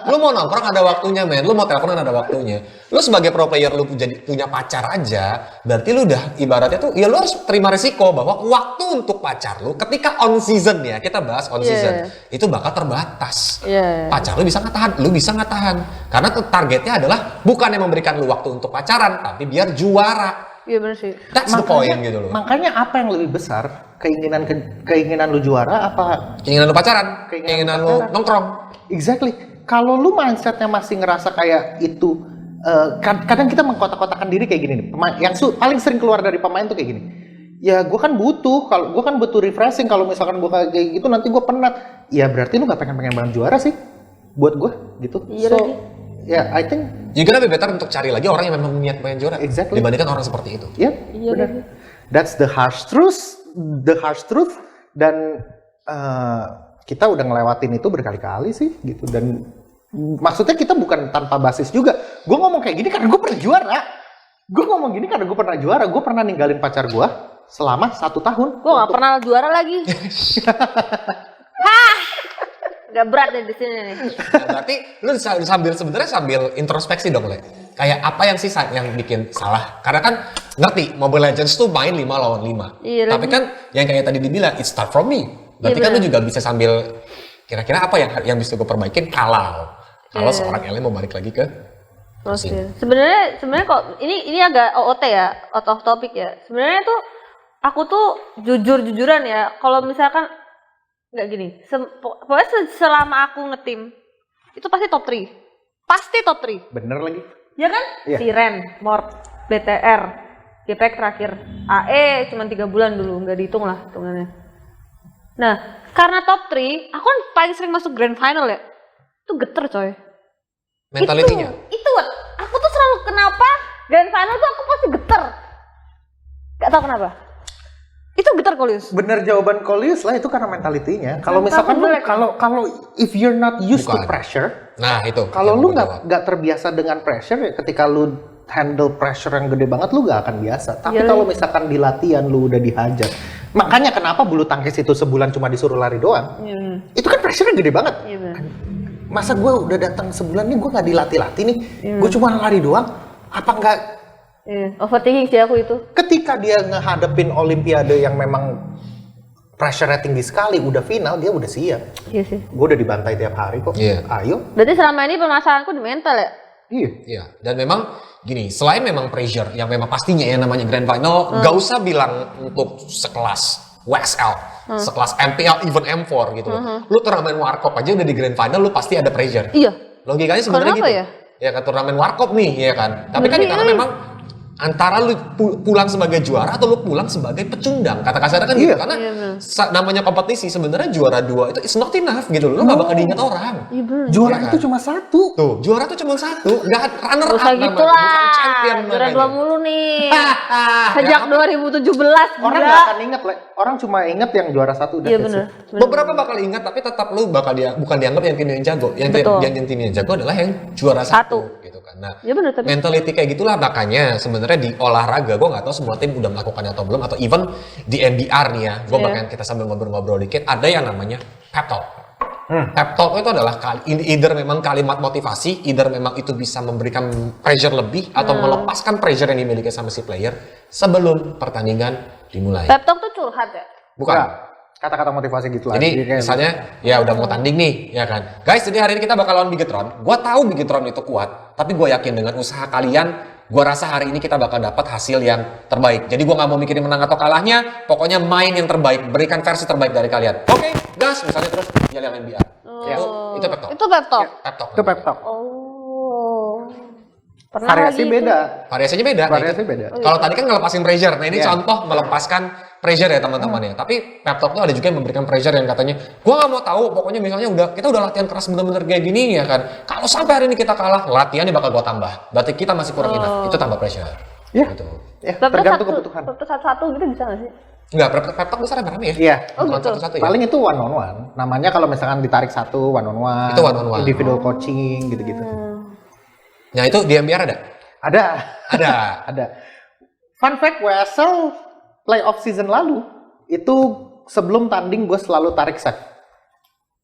Lu mau nongkrong ada waktunya, men. Lu mau teleponan ada waktunya. Lu sebagai pro player lu punya pacar aja, berarti lu udah ibaratnya tuh, ya lu harus terima resiko bahwa waktu untuk pacar lu ketika on season ya, kita bahas on season, itu bakal terbatas. Iya. Pacar lu bisa nggak tahan, lu bisa nggak tahan. Karena targetnya adalah bukan yang memberikan lu waktu untuk pacaran, tapi biar juara. Iya benar sih. That's the point gitu loh. Makanya apa yang lebih besar? Keinginan lu juara apa? Keinginan lu pacaran, keinginan lu pacaran. nongkrong. Exactly. Kalau lu mindsetnya masih ngerasa kayak itu, kadang kita mengkotak-kotakan diri kayak gini nih. Yang paling sering keluar dari pemain tuh kayak gini. Ya gue kan butuh, kalau gue kan butuh refreshing. Kalau misalkan gue kayak gitu nanti gue penat. Ya berarti lu nggak pengen banget juara sih, buat gue gitu. Iya lagi. Ya I think. Jadi lebih better untuk cari lagi orang yang memang niat pengen juara. Exactly. Dibandingkan orang seperti itu. Ya, Iya benar. lagi. That's the harsh truth. Dan kita udah ngelewatin itu berkali-kali sih gitu. Dan maksudnya kita bukan tanpa basis juga. Gue ngomong kayak gini karena gue pernah juara. Gue ngomong gini karena gue pernah juara. Gue pernah ninggalin pacar gue selama 1 tahun. Gua nggak pernah juara lagi. Hah, nggak berat deh di sini nih. Nah, berarti lu sebenarnya sambil introspeksi dong, Le. Kayak apa yang sih yang bikin salah? Karena kan ngerti Mobile Legends tuh main 5 lawan 5. Iya, Tapi lagi. kan yang kayak tadi dibilang it start from me. Berarti Iya, kan lu benar. juga bisa sambil kira-kira apa yang bisa gue perbaikin kalau Iya. seorang Ellie mau balik lagi ke Oke. Sebenarnya kok ini agak OOT ya, out of topic ya. Sebenarnya tuh aku tuh jujur-jujuran ya. Kalau misalkan nggak gini, pokoknya selama aku ngetim itu pasti top 3. Pasti top 3. Bener lagi. Ya kan? Iya. Siren, Mort, BTR, GPEC terakhir. AE cuma 3 bulan dulu, nggak dihitung lah hitungannya. Nah, karena top 3, aku kan paling sering masuk grand final ya. Itu geter coy. mentalitinya. Itu aku tuh selalu kenapa grand final tuh aku pasti geter. Gak tau kenapa. Itu geter Kolius. Bener jawaban Kolius lah, itu karena mentalitinya. Kalau Mental misalkan lu, jelek. kalau if you're not used to Bukan. pressure, Nah, itu. kalau yang lu gua jawab. nggak terbiasa dengan pressure, ya ketika lu handle pressure yang gede banget, lu nggak akan biasa. Tapi Iya, kalau Li. misalkan di latihan lu udah dihajar, makanya kenapa bulu tangkis itu sebulan cuma disuruh lari doang? Itu kan pressure-nya gede banget. Iya benar. Masa gue udah datang sebulan nih, gue nggak dilatih-latih nih, gue cuma lari doang, apa nggak? Iya, overthinking sih aku itu. Ketika dia ngehadapin olimpiade yang memang pressure-nya tinggi sekali, udah final, dia udah siap. Iya sih. Gue udah dibantai tiap hari kok. Iya. Ayo. Berarti selama ini permasalahanku di mental ya? Iya. Iya, dan memang gini, selain memang pressure yang memang pastinya yang namanya Grand Final, gak usah bilang untuk sekelas WSL, sekelas MPL, even M4 gitu loh. Lu turnamen Warkop aja udah di Grand Final, lu pasti ada pressure. Iya. Logikanya sebenarnya Kenapa gitu. ya? Ya kan turnamen Warkop nih, ya kan. Tapi kan Berarti karena ini- memang antara lu pulang sebagai juara atau lu pulang sebagai pecundang. Kata kasarnya kan gitu. Iya. Karena Iya, bener. namanya kompetisi sebenarnya juara 2 itu it's not enough gitu loh. Lu gak bakal diingat orang. Iya benar. Juara Iya itu kan? cuma satu. Tuh, juara tuh cuma satu. Gak runner Gak up usah namanya, gitu lah. bukan champion Juara namanya. 2 mulu nih. Ya, Sejak 2017 Orang gila. nggak akan inget, Le. Orang cuma inget yang juara satu. Iya benar. beberapa bakal ingat tapi tetap lu bakal bukan dianggap yang tim yang jago. Yang Betul. tim yang jago adalah yang juara Satu. satu gitu kan. kan. Nah, Ya benar tapi. mentality kayak gitulah makanya sebenarnya di olahraga gue nggak tahu semua tim udah melakukannya atau belum, atau even di NBR nih ya, gue Iya. bahkan kita sambil ngobrol-ngobrol dikit, ada yang namanya pep talk. Pep talk itu adalah either memang kalimat motivasi, either memang itu bisa memberikan pressure lebih atau melepaskan pressure yang dimiliki sama si player sebelum pertandingan dimulai. Pep talk tuh curhat ya? Bukan. Enggak, kata-kata motivasi gitu lah. Jadi kayak- misalnya ya udah mau tanding nih, ya kan. Guys, jadi hari ini kita bakal lawan Bigetron. Gua tahu Bigetron itu kuat, tapi gue yakin dengan usaha kalian, gue rasa hari ini kita bakal dapat hasil yang terbaik. Jadi gue nggak mau mikirin menang atau kalahnya, pokoknya main yang terbaik, berikan versi terbaik dari kalian. Oke, gas, misalnya terus yel yang NBR. Itu pep talk. Itu pep talk. Pep talk. Itu pep talk. Oh. Pernah Variasi lagi beda. Variasinya beda. Nah, Variasi itu. beda. Kalau tadi kan ngelepasin pressure, nah ini Iya. contoh melepaskan pressure ya teman-teman ya. Tapi pep talk tuh ada juga yang memberikan pressure yang katanya, gua nggak mau tahu, pokoknya misalnya kita udah latihan keras bener-bener kayak gini ya kan. Kalau sampai hari ini kita kalah, latihannya bakal gua tambah. Berarti kita masih kurang enough. Itu tambah pressure. Iya. Gitu. Ya, Pep talk tergantung satu- kebutuhan. Pep talk satu-satu gitu bisa nggak sih? Enggak, pep talk besar rame-rame ya. Iya. Oh, Bukan gitu. satu-satu ya. Paling itu one on one. Namanya kalau misalkan ditarik satu one on one. Itu one on one. Individual coaching gitu-gitu. Nah itu di MBR ada? Ada. Ada. Ada. Fun fact, WSL playoff season lalu itu sebelum tanding gue selalu tarik set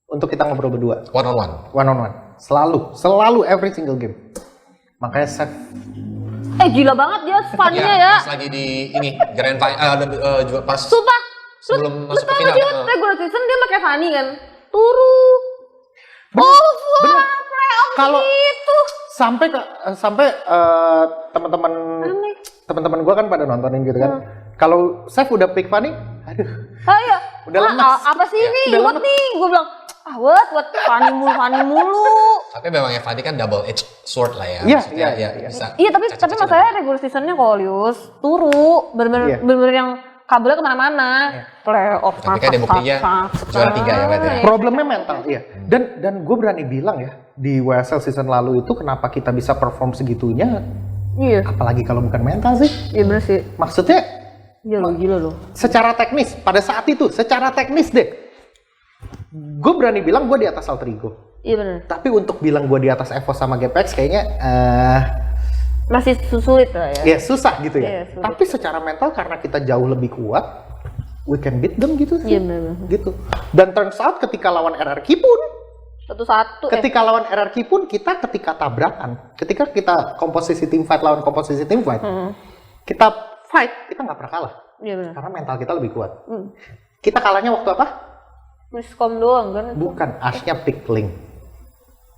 untuk kita ngobrol berdua, One on one. one on one, selalu every single game. Makanya set Gila banget dia funnya ya. Pas lagi di ini Grand Final, juga pas Sumpah. sebelum Lu masuk ke tau final. gak sih regular season dia pakai Fanny kan? Turu. Oh, bener. playoff Kalau- gitu. sampai teman-teman Aneh. teman-teman gue kan pada nontonin gitu kan. Kalau Chef udah pick Fanny, aduh, Ah iya. Udah lemas. Apa sih Ya, ini? udah What lemas. nih? Gue bilang, what Fanny mulu. Tapi memang Evan kan double edged sword lah ya. Iya, Maksudnya, iya, ya, iya. bisa. Iya tapi cacat-cacat masalahnya regular seasonnya Kolius turu, Iya. bener-bener yang kabelnya kemana-mana. Playoff. Tapi kan dia buktinya juara 3 ya, Wet, ya. problemnya mental, iya. Dan gue berani bilang ya, di WSL season lalu itu kenapa kita bisa perform segitunya, Iya, apalagi kalau bukan mental sih. iya bener sih. Maksudnya Gila lo. secara teknis, pada saat itu, secara teknis deh, gue berani bilang gue di atas Alter Ego. Iya bener. Tapi untuk bilang gue di atas Evo sama GPX kayaknya Masih sulit lah ya. ya susah gitu ya. Iya, sulit. Tapi secara mental karena kita jauh lebih kuat, we can beat them gitu sih. Iya bener. Gitu. Dan turns out ketika lawan RRQ pun, Satu-satu. ketika lawan RRQ pun kita ketika tabrakan, ketika kita komposisi team fight lawan komposisi team fight, kita fight, kita nggak pernah kalah. Iya bener. Karena mental kita lebih kuat. Hmm. Kita kalahnya waktu apa? Miskom doang kan? Bukan, asnya pick Link.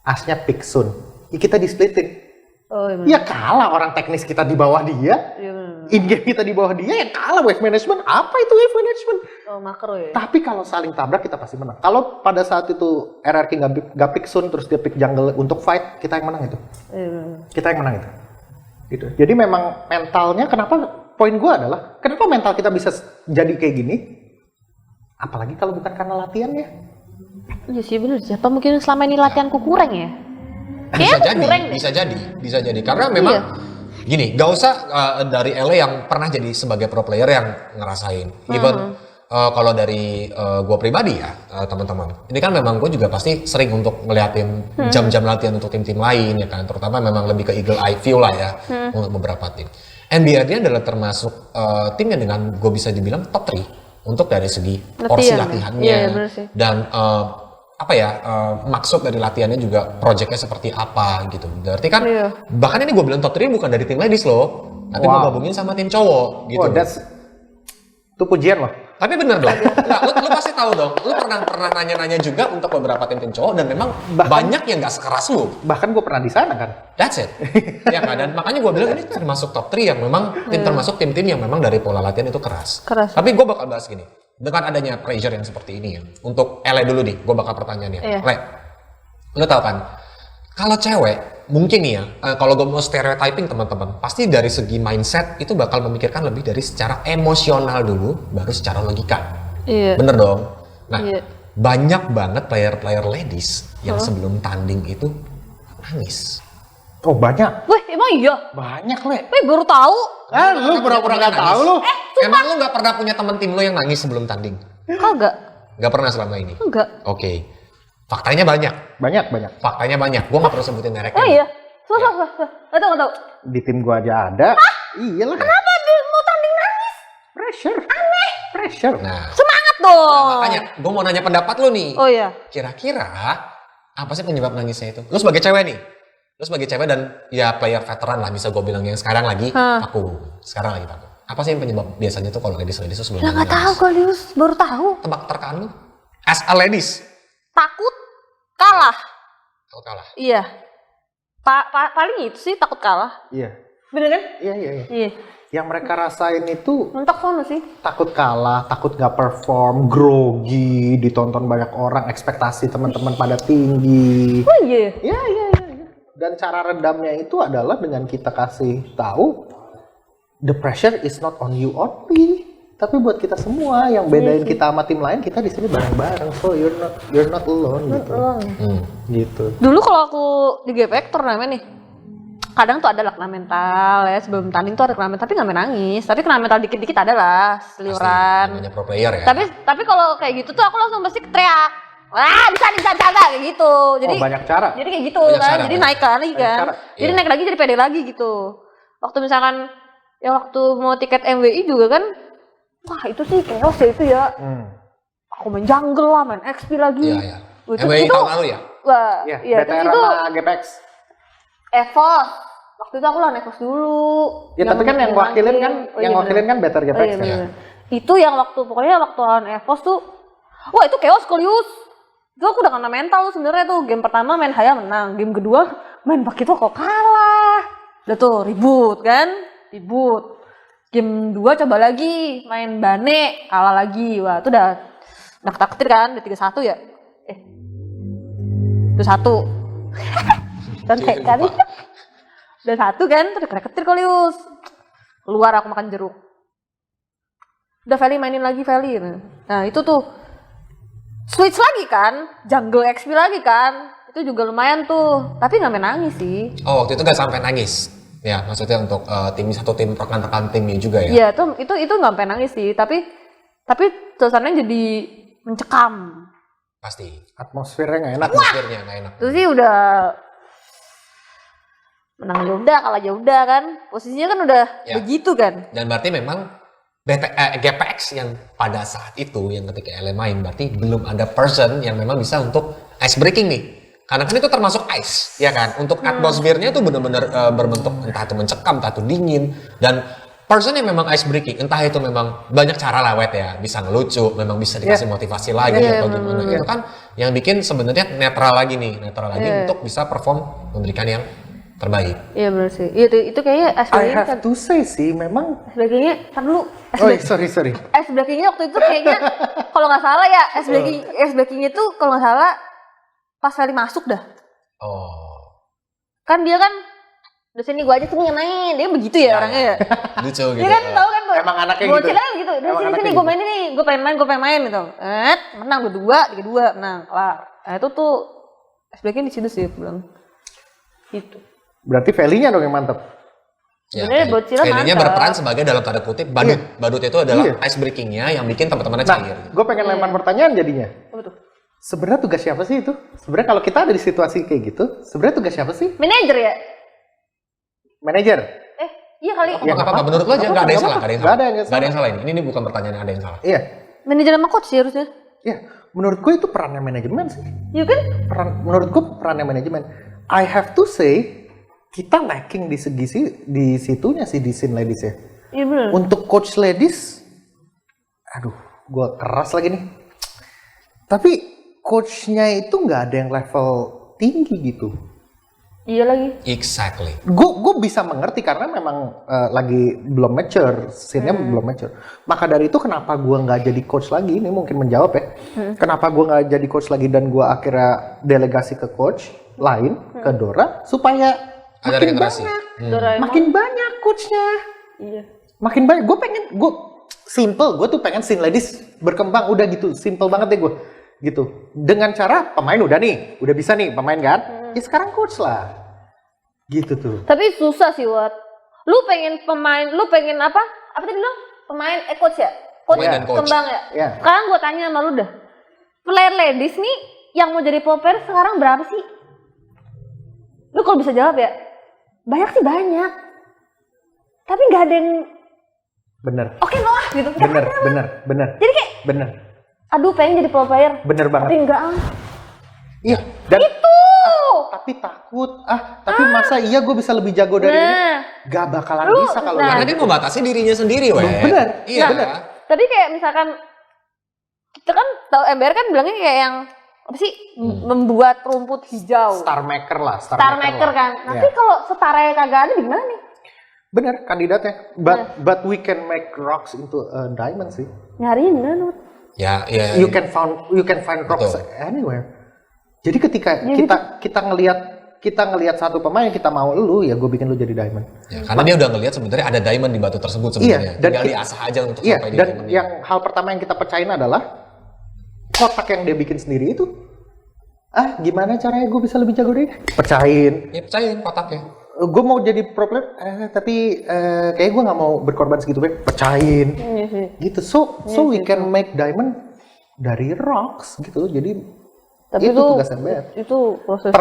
Asnya pick Sun. Ya, kita displitin. Oh iya bener. Ya kalah orang teknis kita di bawah dia. Iya bener. In-game kita di bawah dia, ya kalah wave management. Apa itu wave management? Oh makro ya. Tapi kalau saling tabrak kita pasti menang. Kalau pada saat itu RRQ nggak pick Sun terus dia pick jungle untuk fight, kita yang menang itu. Iya bener. Kita yang menang itu. Gitu. Jadi memang mentalnya, kenapa poin gue adalah kenapa mental kita bisa jadi kayak gini? Apalagi kalau bukan karena latihannya. Iya sih bener. Siapa mungkin selama ini latihanku kurang ya? Bisa Kayaknya jadi, kurang deh. bisa jadi. Karena memang Iya. gini, gak usah dari Ele yang pernah jadi sebagai pro player yang ngerasain. Even kalau dari gue pribadi ya, teman-teman. Ini kan memang gue juga pasti sering untuk ngeliatin jam-jam latihan untuk tim-tim lain ya kan. Terutama memang lebih ke eagle eye view lah ya untuk beberapa tim. NBR dia adalah termasuk tim yang dengan gue bisa dibilang top 3 untuk dari segi porsi Latihan ya? latihannya Iya, bener sih. dan maksud dari latihannya juga projectnya seperti apa gitu. Berarti kan Iya. bahkan ini gue bilang top 3 bukan dari tim ladies loh, tapi gue Wow. gabungin sama tim cowok gitu. Oh, itu pujian loh. Tapi bener dong, nggak, lu pasti tahu dong, lu pernah nanya-nanya juga untuk beberapa tim cowok dan memang banyak yang nggak sekeras lu. Bahkan gue pernah di sana kan. That's it. Ya kan, dan makanya gue bilang ini termasuk top 3 yang memang termasuk tim-tim yang memang dari pola latihan itu keras. Keras. Tapi gue bakal bahas gini, dengan adanya pressure yang seperti ini ya, untuk Ele dulu nih, gue bakal pertanyaannya. Iya. Le, lu tahu kan, kalau cewek mungkin nih ya, kalau gue mau stereotyping teman-teman, pasti dari segi mindset itu bakal memikirkan lebih dari secara emosional dulu, baru secara logika. Iya. Bener dong? Nah, Iya. banyak banget player-player ladies yang sebelum tanding itu nangis. Oh banyak. Wih emang iya? Banyak Le. Wih baru tahu. Lu pura-pura nggak tahu lu. Emang lu nggak pernah punya temen tim lu yang nangis sebelum tanding? Kagak. Nggak pernah selama ini? Enggak. Oke. Faktanya banyak. Banyak. Faktanya banyak. Gue nggak perlu sebutin mereknya. Oh iya. Nggak tahu. Di tim gua aja ada. Iyalah. Kenapa dia mau tanding nangis? Pressure. Aneh. Pressure. Nah, Semangat dong. makanya gue mau nanya pendapat lu nih. Oh iya. Kira-kira apa sih penyebab nangisnya itu? Lu sebagai cewek nih. Lu sebagai cewek dan ya player veteran lah bisa gue bilang yang sekarang lagi vakum. Sekarang lagi vakum. Apa sih yang penyebab biasanya tuh kalau ladies tuh sebelum Ya nggak tahu Kalius, baru tahu. Tebak terkaan lu. As a ladies. Takut kalah. Kalau kalah. Iya. Paling itu sih takut kalah. Iya. Bener kan? Iya. Iya. Yang mereka rasain itu Mentok sono sih. takut kalah, takut nggak perform, grogi, ditonton banyak orang, ekspektasi teman-teman pada tinggi. Oh iya. Iya. Dan cara redamnya itu adalah dengan kita kasih tahu the pressure is not on you only, tapi buat kita semua. Yang bedain kita sama tim lain, kita di sini bareng-bareng. So you're not alone gitu. Gitu. Dulu kalau aku di GPX turnamen nih, kadang tuh ada lah kena mental ya, sebelum tanding tuh ada kena mental, tapi nggak menangis. Tapi kena mental dikit-dikit ada lah, seliuran. Namanya pro player ya. Tapi kalau kayak gitu tuh aku langsung pasti teriak. Wah, bisa kayak gitu. Jadi banyak cara. Jadi kayak gitu Banyak kan. cara, Jadi banyak. naik lagi kan. cara. Jadi Iya. naik lagi jadi pede lagi gitu. Waktu misalkan ya waktu mau tiket MWI juga kan, wah itu sih chaos ya itu ya. Aku main jungle lah, main XP lagi. Iya. Itu MWI tahun lalu ya? wah, Iya, iya BTR itu sama GPX. EVOS. Waktu itu aku lawan EVOS dulu. Ya tapi kan yang wakilin kan, kan BTR GPX iya, kan. bener. Itu yang pokoknya waktu lawan EVOS tuh, wah itu chaos Kolius. Itu aku udah kena mental tuh sebenarnya tuh. Game pertama main Haya menang, game kedua main Pak itu kok kalah. Udah tuh ribut kan, ribut. Game 2 coba lagi main Bane, kalah lagi. Wah itu udah ketar-ketir kan, udah 3-1 ya. 2-1. Dan kayak kali. Udah 1 kan, terus ketar-ketir Kolius. Keluar aku makan jeruk. Udah Feli mainin lagi Feli. Nah itu tuh switch lagi kan, jungle XP lagi kan, itu juga lumayan tuh, tapi nggak menangis sih. Oh waktu itu gak sampai nangis. Ya maksudnya untuk satu tim rekan-rekan timnya juga ya? Iya itu nggak sampai nangis sih, tapi suasananya jadi mencekam. Pasti. Atmosfernya nggak enak. Atmosfernya gak enak. Itu sih udah menang ya udah, kalah ya udah kan, posisinya kan udah Ya. begitu kan. Dan berarti memang GPX yang pada saat itu yang ketika LM main berarti belum ada person yang memang bisa untuk ice breaking nih. Karena kan itu termasuk ice, ya kan? Untuk atmosfernya itu benar-benar berbentuk entah itu mencekam, entah itu dingin. Dan person yang memang ice breaking, entah itu memang banyak cara lah wet ya, bisa ngelucu, memang bisa dikasih motivasi lagi atau gimana. Itu kan yang bikin sebenarnya netral lagi untuk bisa perform memberikan yang terbaik. Iya benar sih. Itu kayaknya ice I breaking kan. have to say sih, memang. Ice breakingnya kan dulu. Oh sorry. Ice breakingnya waktu itu kayaknya kalau nggak salah ya ice breakingnya tuh kalau nggak salah pas Feli masuk dah. Oh. Kan dia kan udah sini gua aja sini yang main, dia begitu ya orangnya ya. Lucu gitu. Dia kan tahu kan tuh. Emang anaknya gitu. Bocilnya kan gitu. Udah Emang sini anaknya gua gitu. main ini, gua pengen main gitu. Menang 2-2, 3-2 menang. Kelar. Nah, itu tuh ice breaking di situ sih aku bilang. Gitu. Berarti Feli-nya dong yang mantep. Sebenarnya bocilnya Feli-nya mantap. berperan sebagai dalam tanda kutip badut. Badut itu adalah Iya. ice breakingnya yang bikin teman-temannya Nah, cair. gue pengen lempar pertanyaan jadinya. Apa tuh? Sebenarnya tugas siapa sih itu? Sebenarnya kalau kita ada di situasi kayak gitu, sebenarnya tugas siapa sih? Manajer ya? Manajer. Iya kali. Ya, Nggak apa-apa, menurut lo aja nggak ada yang salah, nggak ada yang Nggak salah. ada yang Nggak ada yang salah ini bukan pertanyaan yang ada yang salah. Iya. Manajer sama coach sih harusnya. Iya. Menurut gue itu perannya manajemen sih. Iya kan? Menurut gue perannya manajemen. I have to say, kita lacking di situnya sih di scene ladies ya. Iya benar. Untuk coach ladies, aduh, gue keras lagi nih. Tapi coachnya itu nggak ada yang level tinggi gitu. Iya lagi. Exactly. Gue bisa mengerti karena memang lagi belum mature, scene-nya belum mature. Maka dari itu kenapa gue nggak jadi coach lagi? Ini mungkin menjawab ya. Kenapa gue nggak jadi coach lagi dan gue akhirnya delegasi ke coach lain, ke Dora, supaya Ada makin regenerasi. banyak, Doraemon. makin banyak coachnya. Iya. Makin banyak. Gue tuh pengen scene ladies berkembang, udah gitu, simple banget deh gue. Gitu. Dengan cara pemain udah bisa nih pemain kan? Ya sekarang coach lah. Gitu tuh. Tapi susah sih, Wat. Lu pengen apa? Apa tadi bilang? Pemain coach ya? Coach, Pemain dan coach. kembang ya? Ya. Sekarang gua tanya sama lu dah. Player ladies nih yang mau jadi pro player sekarang berapa sih? Lu kalau bisa jawab ya. Banyak sih banyak. Tapi nggak ada yang Bener. oke Noah gitu. Nggak Bener, ada. bener, bener. Jadi kayak, Bener. aduh pengen jadi pro player. Bener Tapi banget. enggak Iya. Dan Itu. tapi takut. Tapi masa iya gue bisa lebih jago dari ini? Nah, Gak bakalan Lu- bisa kalau nah. Karena dia membatasi dirinya sendiri, weh. Bener, Iya. bener. tapi kayak misalkan kita kan tahu MBR kan bilangnya kayak yang apa sih membuat rumput hijau. Star maker lah. Star maker lah. kan. Nanti Iya. kalau setara kagak ada gimana nih? Bener kandidatnya. But we can make rocks into a diamond sih. Nyariin mana? Ya, ya. You can find rocks Betul. anywhere. Jadi ketika Ya, kita ngelihat satu pemain kita mau lu ya gue bikin lu jadi diamond. Ya, karena dia udah ngelihat sebenarnya ada diamond di batu tersebut sebenarnya. Iya, dan Tinggal kita- diasah aja untuk Iya, sampai di dan diamond. yang hal pertama yang kita percayain adalah kotak yang dia bikin sendiri itu. Gimana caranya gue bisa lebih jago dari dia? Percayain. Ya percayain kotaknya. Gue mau jadi pro player, tapi kayak gue nggak mau berkorban segitu banyak. Percayain. Iya sih. Gitu. So we can make diamond dari rocks gitu. Jadi Tapi itu itu tugas MBR. itu prosesnya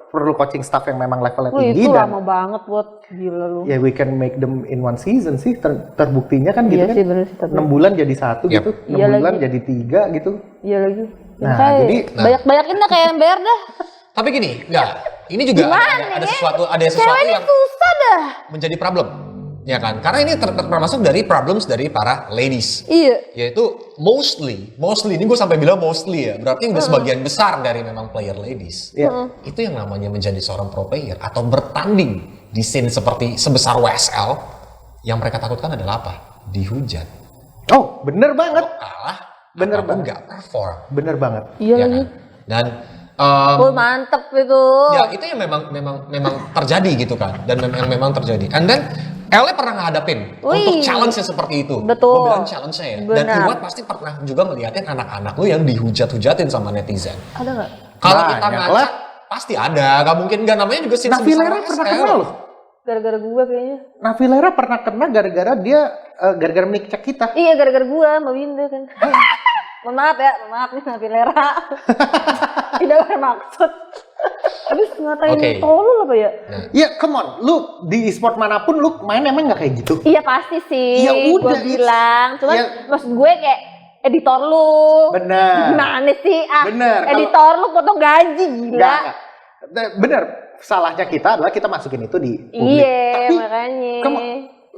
Perlu coaching staff yang memang levelnya Wih, tinggi itu dan lama banget buat gila lu. ya we can make them in one season sih. Terbuktinya kan gitu Iya kan. sih, bener sih, tapi- 6 bulan jadi 1 Yap. gitu. 6 Iya bulan lagi. jadi 3 gitu. Iya lagi. Nah, Kayak jadi- banyak-banyakin dah kayak MBR dah. Tapi gini, enggak. Ini juga ada sesuatu Cewek ini yang susah dah. menjadi problem. Ya kan? Karena ini termasuk dari problems dari para ladies. Iya. Yaitu mostly ini gue sampai bilang mostly ya. Berarti udah sebagian besar dari memang player ladies. Iya. Itu yang namanya menjadi seorang pro player atau bertanding di scene seperti sebesar WSL, yang mereka takutkan adalah apa? Dihujat. Oh, bener banget. Kalah, Bener ataupun banget. nggak perform. Bener banget. Iya Ya lagi. kan? Dan Oh, mantep itu. ya itu yang memang terjadi gitu kan, dan memang terjadi. And then Elle pernah ngadapin Wih. untuk challenge seperti itu. Betul. Gue bilang challenge-nya ya. Dan Benar. Iwat pasti pernah juga ngeliatin anak-anak lu yang dihujat-hujatin sama netizen. Ada nggak? Kalau kita Banyak ngaca, lah. pasti ada. Gak mungkin gak, namanya juga scene sebesar Navilera pernah WSL. kena loh. Gara-gara gua kayaknya. Navilera pernah kena gara-gara dia gara-gara mic check kita. Iya, gara-gara gua sama Winda kan. Mohon maaf nih Navilera. Tidak bermaksud. Habis ngatain Oke. tolol apa ya? Ya, come on. Lu di e-sport manapun lu main emang nggak kayak gitu? Iya pasti sih. Ya Gua udah, bilang. Cuman ya. maksud gue kayak editor lu. Bener. Gimana sih? Bener. Editor lu potong gaji gila. Nggak. Bener. Salahnya kita adalah kita masukin itu di publik. Iya, Tapi makanya. kamu,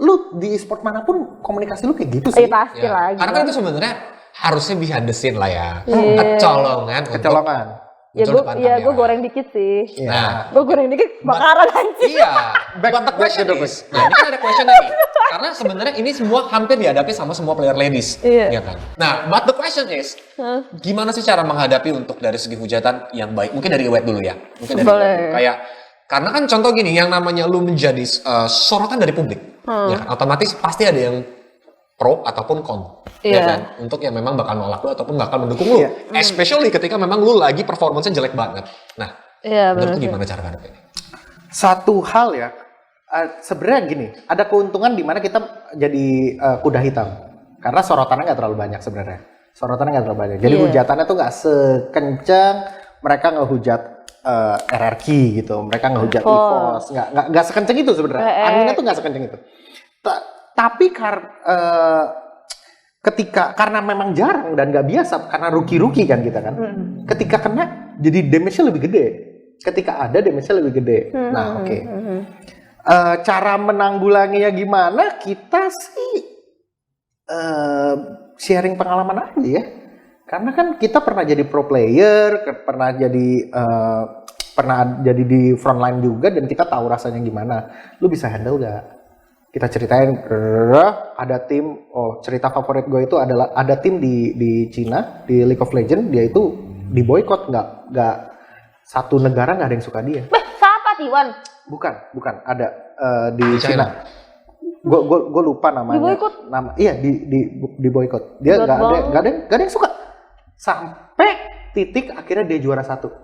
lu di e-sport manapun komunikasi lu kayak gitu Iya sih. pasti Ya, lagi. karena kan itu sebenarnya harusnya behind the scene lah ya. Iya. Kecolongan. Kecolongan. Ya muncul gue depan ya kamera. gue goreng dikit sih. Iya. Nah, Gue goreng dikit bakaran anjing. iya. Back- But the back question to the is, nah ini kan ada question nih. Karena sebenarnya ini semua hampir dihadapi sama semua player ladies. Iya. Ya kan? Nah, but the question is, gimana sih cara menghadapi untuk dari segi hujatan yang baik? Mungkin dari Iwet dulu ya. Mungkin dari Boleh. Iwet dulu. Kayak, karena kan contoh gini, yang namanya lu menjadi sorotan dari publik. Ya kan? Otomatis pasti ada yang pro ataupun con. Iya. Ya kan? Untuk yang memang bakal nolak lu ataupun nggak akan mendukung lu. Iya. Especially ketika memang lu lagi performance-nya jelek banget. Nah, Iya menurut benar. lu gimana cara ngadepinnya? Satu hal ya, sebenarnya gini, ada keuntungan di mana kita jadi kuda hitam. Karena sorotannya nggak terlalu banyak sebenarnya. Sorotannya nggak terlalu banyak. Jadi Iya. hujatannya tuh nggak sekencang mereka ngehujat RRQ gitu. Mereka ngehujat Oh. EVOS. Nggak sekencang itu sebenarnya. Anginnya tuh nggak sekencang itu. Tapi karena memang jarang dan nggak biasa, karena rookie kan kita kan. Ketika kena, jadi damage-nya lebih gede. Ketika ada, damage-nya lebih gede. Nah, oke. Cara menanggulanginya gimana? Kita sih sharing pengalaman aja ya. Karena kan kita pernah jadi pro player, pernah jadi di frontline juga, dan kita tahu rasanya gimana. Lu bisa handle gak? Kita ceritain, ada tim, cerita favorit gue itu adalah ada tim di Cina, di League of Legends, dia itu diboykot, nggak satu negara nggak ada yang suka dia. Siapa Tiwan? Bukan, ada di China. Cina. Gue lupa namanya. Diboykot? Iya, di boykot. Dia Berat nggak ada yang suka. Sampai titik akhirnya dia juara 1.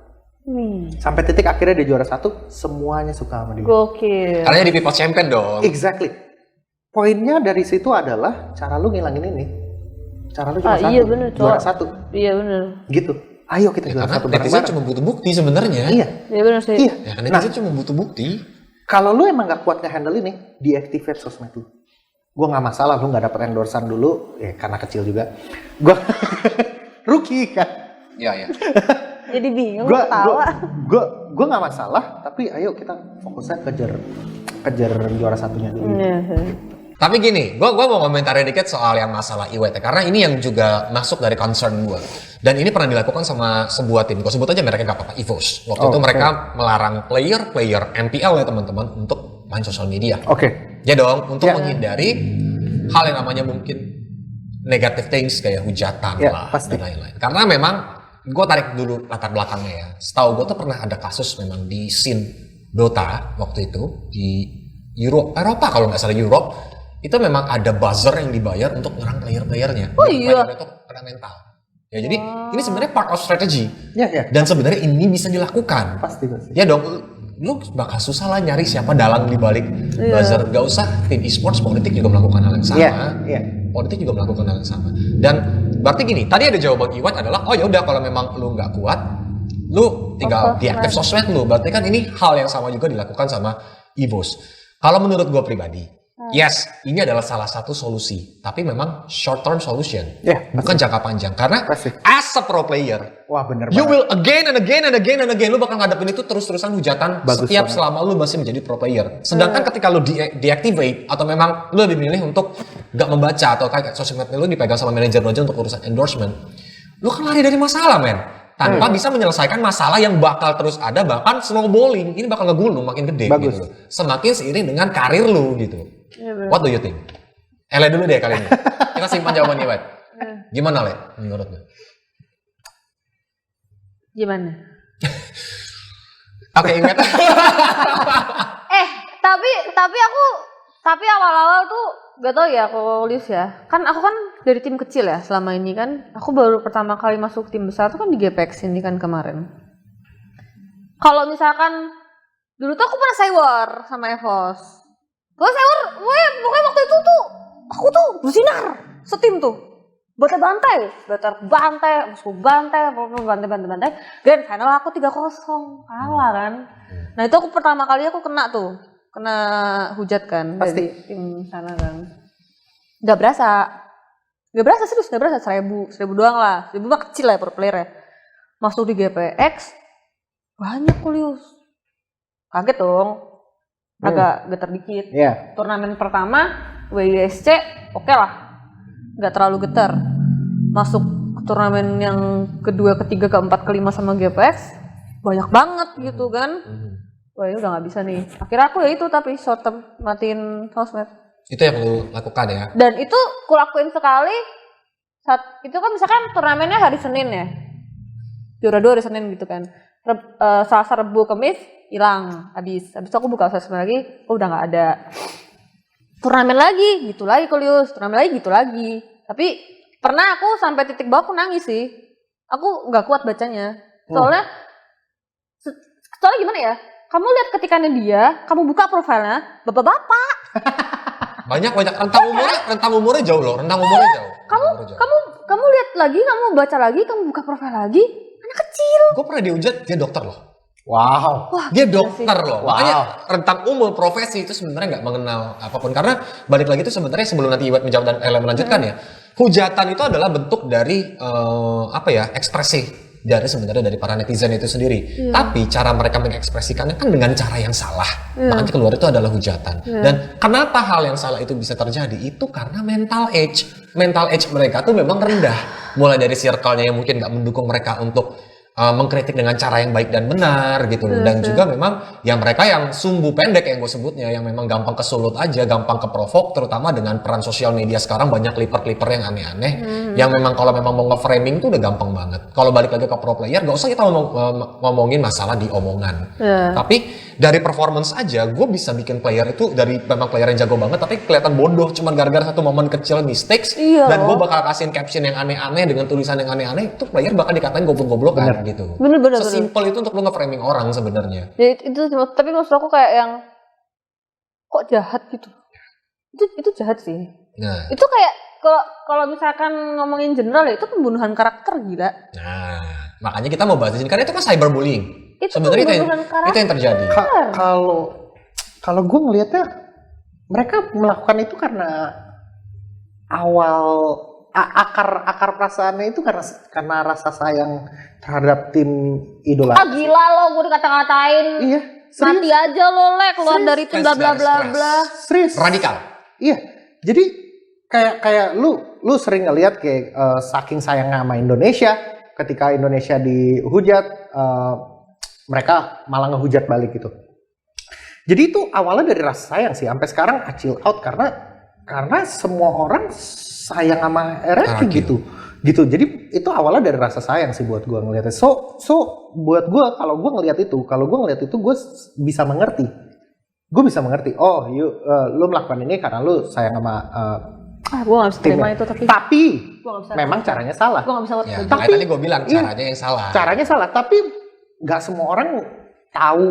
Sampai titik akhirnya dia juara 1, semuanya suka sama dia. Gokil. Karena di People Champion dong. Exactly. Poinnya dari situ adalah cara lu ngilangin ini. Cara lu cuma satu. Iya bener, juara cowok. 1. Iya bener. Gitu. Ayo kita juara Karena 1 netizen bareng-bareng. cuma butuh bukti sebenarnya. Iya. Iya bener sih. Iya. Ya kan netizen cuma butuh bukti. Kalau lu emang nggak kuat nge-handle ini, deactivate sosmed lu. Gue nggak masalah, lu nggak dapet endorsan dulu, ya karena kecil juga. Gue rookie kan. Iya, iya. Jadi bingung Gue ketawa. nggak masalah, tapi ayo kita fokusnya kejar juara satunya dulu. Tapi gini, gue mau komentarin dikit soal yang masalah IWT karena ini yang juga masuk dari concern gue. Dan ini pernah dilakukan sama sebuah tim. Gue sebut aja mereka gak apa-apa, EVOS. Waktu itu mereka melarang player MPL ya teman-teman untuk main sosial media. Oke. Ya dong, untuk menghindari hal yang namanya mungkin negative things kayak hujatan lah pasti. dan lain-lain. Karena memang gue tarik dulu latar belakangnya ya. Setahu gue tuh pernah ada kasus memang di scene Dota waktu itu di Eropa kalau nggak salah Europe. Itu memang ada buzzer yang dibayar untuk nyerang player-playernya. Oh iya. Player itu kena mental. Ya jadi ini sebenarnya part of strategy. Ya. Dan sebenarnya ini bisa dilakukan. Pasti. Ya dong, lu bakal susah lah nyari siapa dalang di balik buzzer. Gak usah tim e-sports, politik juga melakukan hal yang sama. Iya. Politik juga melakukan hal yang sama. Dan berarti gini, tadi ada jawaban Iwat adalah, oh ya udah kalau memang lu nggak kuat, lu tinggal deaktif sosmed lu. Berarti kan ini hal yang sama juga dilakukan sama EVOS. Kalau menurut gue pribadi, yes, ini adalah salah satu solusi, tapi memang short term solution, bukan jangka panjang. Karena as a pro player, wah bener you banget. will again and again, lu bakal ngadepin itu terus-terusan hujatan setiap selama lu masih menjadi pro player. Sedangkan ketika lu deactivate atau memang lu lebih milih untuk nggak membaca atau kayak sosmed lu dipegang sama manajer aja untuk urusan endorsement, lu kan lari dari masalah, men. Tanpa bisa menyelesaikan masalah yang bakal terus ada, bahkan snowballing. Ini bakal ngegulung makin gede gitu. Semakin seiring dengan karir lu gitu. What do you think? Le dulu deh kali ini. Kita simpan jawabannya, Wet. Gimana, Le? Menurut lu? Gimana? Oke, Iwet. Tapi awal-awal tuh gak tau ya aku Lius ya. Kan aku kan dari tim kecil ya selama ini kan. Aku baru pertama kali masuk tim besar tuh kan di GPX ini kan kemarin. Kalau misalkan dulu tuh aku pernah sewar sama EVOS. Gue sewar, pokoknya waktu itu tuh aku tuh bersinar setim tuh. Bantai, musuh bantai. Grand final aku 3-0 kalah kan. Nah itu aku pertama kali aku kena hujat kan dari tim sana kan. Gak berasa serius, 1000 doang lah. 1000 mah kecil lah per player ya. Masuk di GPX banyak kulius. Kaget dong. Agak getar dikit. Turnamen pertama WISC oke lah. Gak terlalu getar. Masuk ke turnamen yang kedua, ketiga, keempat, kelima sama GPX banyak banget gitu kan. Wah ini udah gak bisa nih. Akhirnya aku ya itu tapi short term matiin sosmed. Itu yang lu lakukan ya? Dan itu kulakuin sekali saat itu kan misalkan turnamennya hari Senin ya. Juara 2 hari Senin gitu kan. Selasa, Rabu, Kamis hilang habis aku buka sosmed lagi, udah gak ada. Turnamen lagi gitu lagi Kulius, turnamen lagi gitu lagi. Tapi pernah aku sampai titik bawah aku nangis sih. Aku gak kuat bacanya. Soalnya gimana ya? Kamu lihat ketikannya dia, kamu buka profilnya, bapak-bapak. Banyak rentang umurnya jauh loh, Kamu lihat lagi, kamu baca lagi, kamu buka profil lagi, anak kecil. Gue pernah dihujat, dia dokter loh. Wow. Wah, dia dokter loh. Wow. Makanya rentang umur profesi itu sebenarnya nggak mengenal apapun. Karena balik lagi itu sebenarnya sebelum nanti Iwet menjawab dan Ella melanjutkan ya. Hujatan itu adalah bentuk dari ekspresi dari sebenarnya dari para netizen itu sendiri. Tapi cara mereka mengekspresikannya kan dengan cara yang salah. Makanya keluar itu adalah hujatan. Dan kenapa hal yang salah itu bisa terjadi? Itu karena mental age mereka tuh memang rendah. Mulai dari circle-nya yang mungkin nggak mendukung mereka untuk mengkritik dengan cara yang baik dan benar gitu loh. Dan juga memang yang mereka yang sumbu pendek yang gue sebutnya, yang memang gampang kesulut aja, gampang keprovok, terutama dengan peran sosial media sekarang banyak clipper yang aneh-aneh, yang memang kalau memang mau nge-framing tuh udah gampang banget. Kalau balik lagi ke pro player, gak usah kita ngomongin masalah di omongan. Tapi dari performance aja, gue bisa bikin player itu dari memang player yang jago banget, tapi kelihatan bodoh cuman gara-gara satu momen kecil mistakes, dan gue bakal kasihin caption yang aneh-aneh dengan tulisan yang aneh-aneh, itu player bakal dikatain goblok-goblokan gitu. Bener. Sesimpel itu untuk lu nge-framing orang sebenarnya. Ya itu tapi maksud aku kayak yang kok jahat gitu. Itu jahat sih. Nah, itu kayak kalau misalkan ngomongin general ya itu pembunuhan karakter gila. Nah, makanya kita mau bahas di sini karena itu kan cyberbullying. Itu sebenarnya pembunuhan karakter. itu yang terjadi. Kalau gue ngelihatnya mereka melakukan itu karena akar perasaannya itu karena rasa sayang terhadap tim idola. Ah gila lo, gue dikata-katain. Iya, Mati serius. aja lo, Le, keluar Serius. dari tim bla bla bla bla. Serius. Radikal. Iya. Jadi kayak lu sering ngelihat kayak saking sayangnya sama Indonesia, ketika Indonesia dihujat, mereka malah ngehujat balik gitu. Jadi itu awalnya dari rasa sayang sih, sampai sekarang chill out karena semua orang sayang sama RRQ gitu. Jadi itu awalnya dari rasa sayang sih buat gua ngeliatnya. So buat gua kalau gua ngeliat itu gua bisa mengerti. Gue bisa mengerti. Oh, lu melakukan ini karena lu sayang sama Gue gak bisa terima timnya. itu tapi gua gak bisa. Memang caranya salah. Gue gak bisa. Ya, Tapi- makanya tadi gue bilang iya. caranya yang salah. Caranya salah, tapi nggak semua orang tahu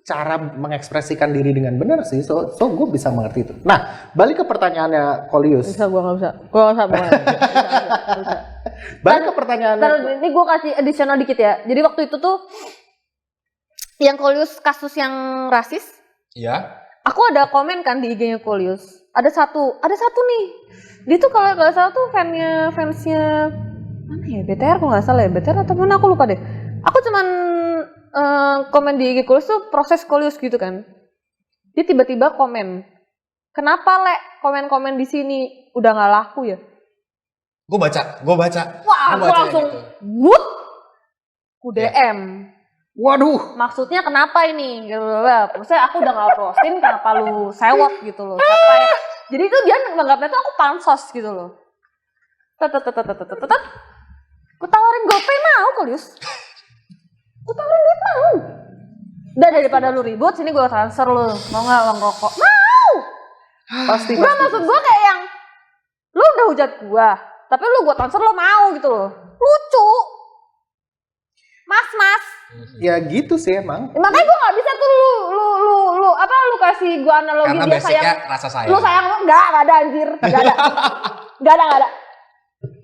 cara mengekspresikan diri dengan benar sih. So gue bisa mengerti itu. Nah, balik ke pertanyaannya Kolius. Gue gak bisa. Gue gak bisa. Balik ke pertanyaannya. Ntar, ini gue kasih additional dikit ya. Jadi waktu itu tuh yang Kolius kasus yang rasis, Iya. aku ada komen kan di IG-nya Kolius. Ada satu nih. Dia tuh kalau nggak salah tuh fansnya mana ya, BTR kalau nggak salah ya, BTR atau mana aku lupa deh. Aku cuman komen di IG Kolius tuh proses Kolius gitu kan. Dia tiba-tiba komen, kenapa Le komen-komen di sini udah nggak laku ya? Gue baca. Wah, Gua aku baca langsung gitu. but, ku DM. Waduh. Maksudnya kenapa ini? Maksudnya aku udah nggak posting, kenapa lu sewot gitu loh? Siapa ya? Jadi itu dia menganggapnya tuh aku pansos gitu loh. Ku tawarin GoPay mau Kolius. Ku tawarin duit mau. Udah daripada lu ribut, sini gue transfer lu. Mau nggak uang rokok? Mau. Pasti. Enggak, maksud gue kayak yang lu udah hujat gue, tapi lu gue transfer lu mau gitu loh. Lucu. Mas. Ya gitu sih emang. Ya, makanya gue gak bisa tuh lu kasih gue analogi Karena dia basicnya sayang. rasa sayang. Lu sayang lu enggak ada anjir. Enggak ada.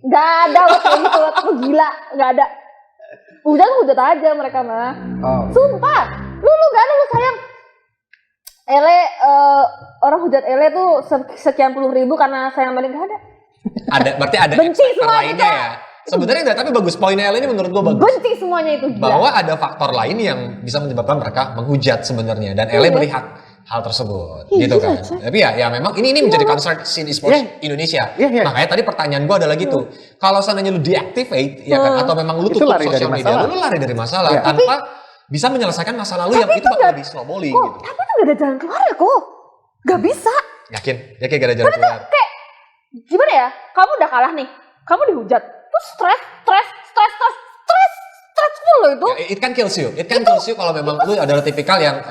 Enggak ada lu kayak gitu, lu gila, enggak ada. Hujat aja mereka mah. Oh. Sumpah. Lu enggak ada lu sayang. Orang hujat Ele tuh sekian puluh ribu karena sayang balik enggak ada. Berarti ada Benci faktor semua lainnya itu. ya. Sebenarnya enggak, tapi bagus poinnya L ini menurut gue bagus. Benci semuanya itu gila. Bahwa ada faktor lain yang bisa menyebabkan mereka menghujat sebenarnya, dan Ele melihat hal tersebut, Iya, gitu kan. Coy. Tapi ya memang ini menjadi concern scene esports Indonesia. Iya. Makanya tadi pertanyaan gue adalah gitu. Kalau seandainya lu deactivate, ya kan, atau memang lu Itu tutup lari dari sosial media, masalah. lu lari dari masalah Iya. tanpa bisa menyelesaikan masa lalu yang itu bakal di snowballing Kok, gitu. tapi tuh gak ada jalan keluar ya kok. Gak bisa. Yakin? Yakin gak ada jalan keluar? Gimana ya? Kamu udah kalah nih. Kamu dihujat. Terus stressful loh itu. Ya, it can kills you. It can kills you kalau memang lu adalah tipikal yang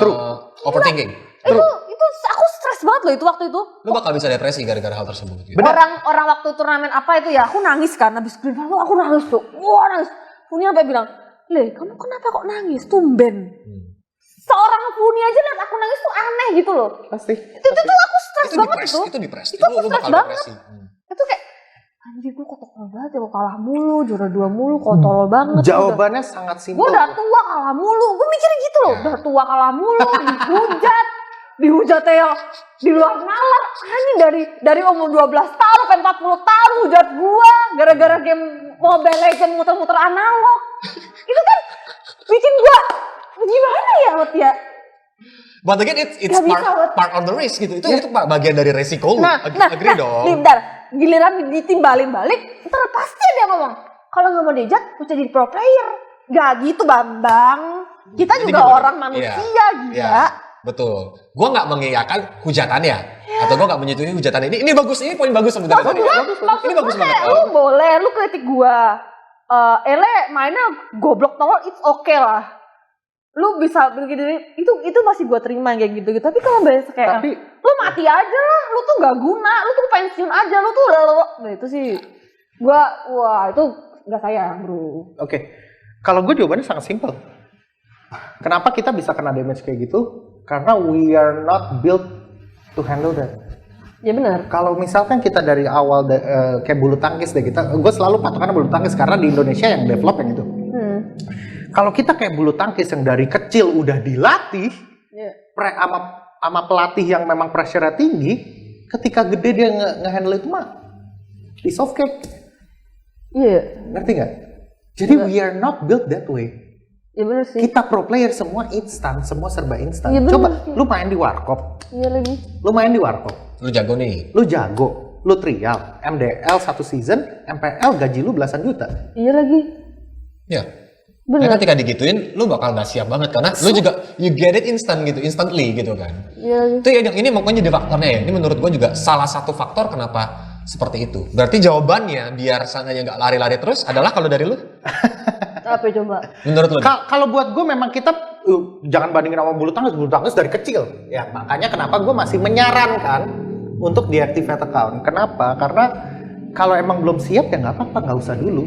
overthinking. Itu aku stres banget loh itu waktu itu. Lu bakal bisa depresi gara-gara hal tersebut gitu. Orang waktu turnamen apa itu ya, aku nangis kan habis green flag aku nangis tuh. Wah, nangis. Funi sampai bilang, "Le, kamu kenapa kok nangis? Tumben." Seorang Funi aja lihat aku nangis tuh aneh gitu loh. Pasti. Itu tuh aku stres banget itu. Itu depresi. Itu aku Lu stres bakal banget. depresi. Itu kayak anjir gue kok tolol banget ya, kok kalah mulu, juara 2 mulu, kok tolol banget. Jawabannya sangat Gue simpel. udah tua kalah mulu, gue mikirnya gitu loh, Ya. udah tua kalah mulu, dihujat ya di luar nalar. Anjing dari umur 12 tahun sampai 40 tahun hujat gua gara-gara game Mobile Legends muter-muter analog. Itu kan bikin gua gimana ya Wot ya? But again, it's Gak bisa, Wot. part of the risk gitu. Itu bagian dari resiko lu. Agree dong. Nih, bentar, giliran ditimbalin balik, ntar pasti dia ngomong, kalau nggak mau dihujat, gue jadi pro player. Gak gitu Bambang. Kita Jadi juga gimana? orang manusia, Iya. gila. Iya, betul. Gua nggak mengiyakan hujatannya, atau gua nggak menyetujui hujatan ini. Ini bagus, ini poin bagus sebenarnya. Maksud tadi. Ini bagus gue banget. kayak, lu boleh, lu kritik gua. Ele mainnya goblok tolol, it's okay lah. Lu bisa begini, itu masih gua terima kayak gitu. Tapi kalau bahasa kayak, Tapi- lu mati aja lah, lu tuh gak guna, lu tuh pensiun aja, lu tuh nah itu sih, wah itu gak sayang bro. Oke. Kalau gue jawabannya sangat simpel. Kenapa kita bisa kena damage kayak gitu? Karena we are not built to handle that. Ya benar. Kalau misalkan kita dari awal kayak bulu tangkis deh, gue selalu patokannya bulu tangkis karena di Indonesia yang develop yang itu. Kalau kita kayak bulu tangkis yang dari kecil udah dilatih Iya. sama sama pelatih yang memang pressure-nya tinggi, ketika gede dia nge-handle itu mah di soft cake. Iya. Ngerti nggak? Jadi we are not built that way. Iya bener sih. Kita pro player semua instan, semua serba instan. Iya, bener Coba sih. lu main di warkop. Iya lagi. Lu main di warkop. Lu jago nih. Lu jago, lu trial, MDL 1 season, MPL gaji lu belasan juta. Iya lagi. Ya. Bener. Nah, ketika digituin, lu bakal gak siap banget karena lu juga you get it instant gitu, instantly gitu kan. Iya lagi. Itu ya, ini makanya di faktornya ya. Ini menurut gua juga salah satu faktor kenapa seperti itu. Berarti jawabannya biar sananya nggak lari-lari terus adalah kalau dari lu? Apa coba? Menurut lu? Kalau buat gue memang kita jangan bandingin sama bulu tangkis dari kecil. Ya makanya kenapa gue masih menyarankan untuk deactivate account. Kenapa? Karena kalau emang belum siap ya nggak apa-apa, nggak usah dulu.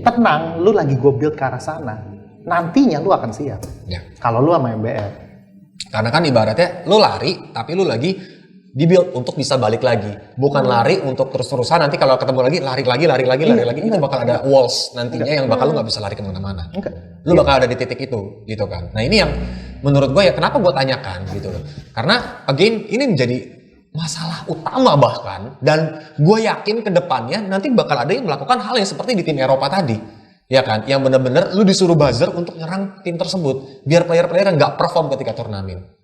Tenang, lu lagi gue build ke arah sana. Nantinya lu akan siap. Ya. Kalau lu sama MBR. Karena kan ibaratnya lu lari tapi lu lagi dibuild untuk bisa balik lagi. Bukan lari untuk terus-terusan nanti kalau ketemu lagi lari lagi. Itu bakal ada walls nantinya yang bakal lu nggak bisa lari kemana-mana. Lu bakal ada di titik itu gitu kan. Nah ini yang menurut gue ya kenapa gue tanyakan gitu loh. Karena again ini menjadi masalah utama bahkan, dan gue yakin ke depannya nanti bakal ada yang melakukan hal yang seperti di tim Eropa tadi, ya kan, yang bener-bener lu disuruh buzzer untuk nyerang tim tersebut biar player-player nggak perform ketika turnamen.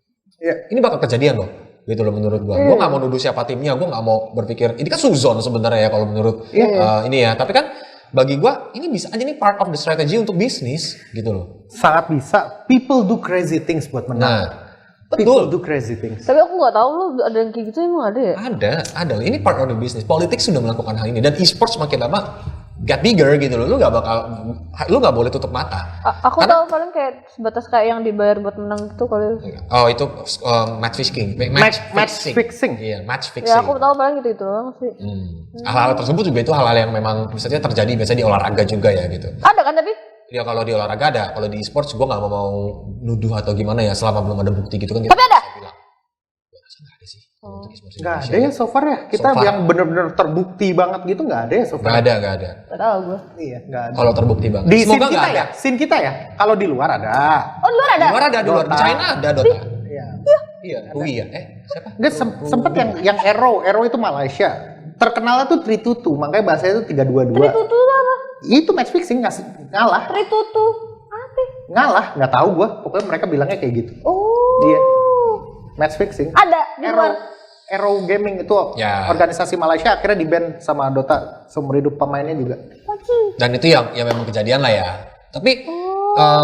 Ini bakal kejadian loh, gitu loh menurut gue. Gue nggak mau nuduh siapa timnya, gue nggak mau berpikir ini kan suzon sebenarnya ya kalau menurut ini ya, tapi kan bagi gue ini bisa aja nih part of the strategy untuk bisnis gitu loh. Sangat bisa. People do crazy things buat menang. Nah, People betul. do crazy things. Tapi aku nggak tahu lu ada yang kayak gitu emang ada ya? Ada. Ini part of the business. Politik sudah melakukan hal ini dan e-sports makin lama get bigger gitu loh. Lu nggak boleh tutup mata. Aku tahu paling kayak sebatas kayak yang dibayar buat menang itu kali. Oh itu match fixing. Match fixing. Iya, match fixing. Ya aku tahu paling gitu doang sih. Hal-hal tersebut juga itu hal-hal yang memang misalnya terjadi biasanya di olahraga juga ya gitu. Ada kan tapi? Ya kalau di olahraga ada, kalau di e-sports gue nggak mau nuduh atau gimana ya selama belum ada bukti gitu kan. Tapi ada. Gue rasa nggak ada sih. Untuk e-sports Nggak Indonesia. ada ya so far ya. Kita So far. yang bener-bener terbukti banget gitu nggak ada ya so far. Nggak ada. Gak tahu gue. Iya nggak ada. Kalau terbukti banget. Di scene Semoga kita nggak ya. ada. Scene kita ya. Kalau di luar ada. Oh di luar ada? Di luar ada, di luar. Di Dota. China ada Dota. Iya. Iya, Hui ya. Siapa? Nggak sempet yang Arrow itu Malaysia. Terkenalnya tuh 3-2-2, makanya bahasanya tuh 3-2-2. Tritutu itu apa? Itu match fixing ngalah. Tritutu. Apa? Ngalah, nggak tahu gua. Pokoknya mereka bilangnya kayak gitu. Oh. Iya. Match fixing. Ada di luar. Arrow Gaming itu Ya. organisasi Malaysia akhirnya di-ban sama Dota seumur hidup pemainnya juga. Dan itu yang memang kejadian lah ya. Tapi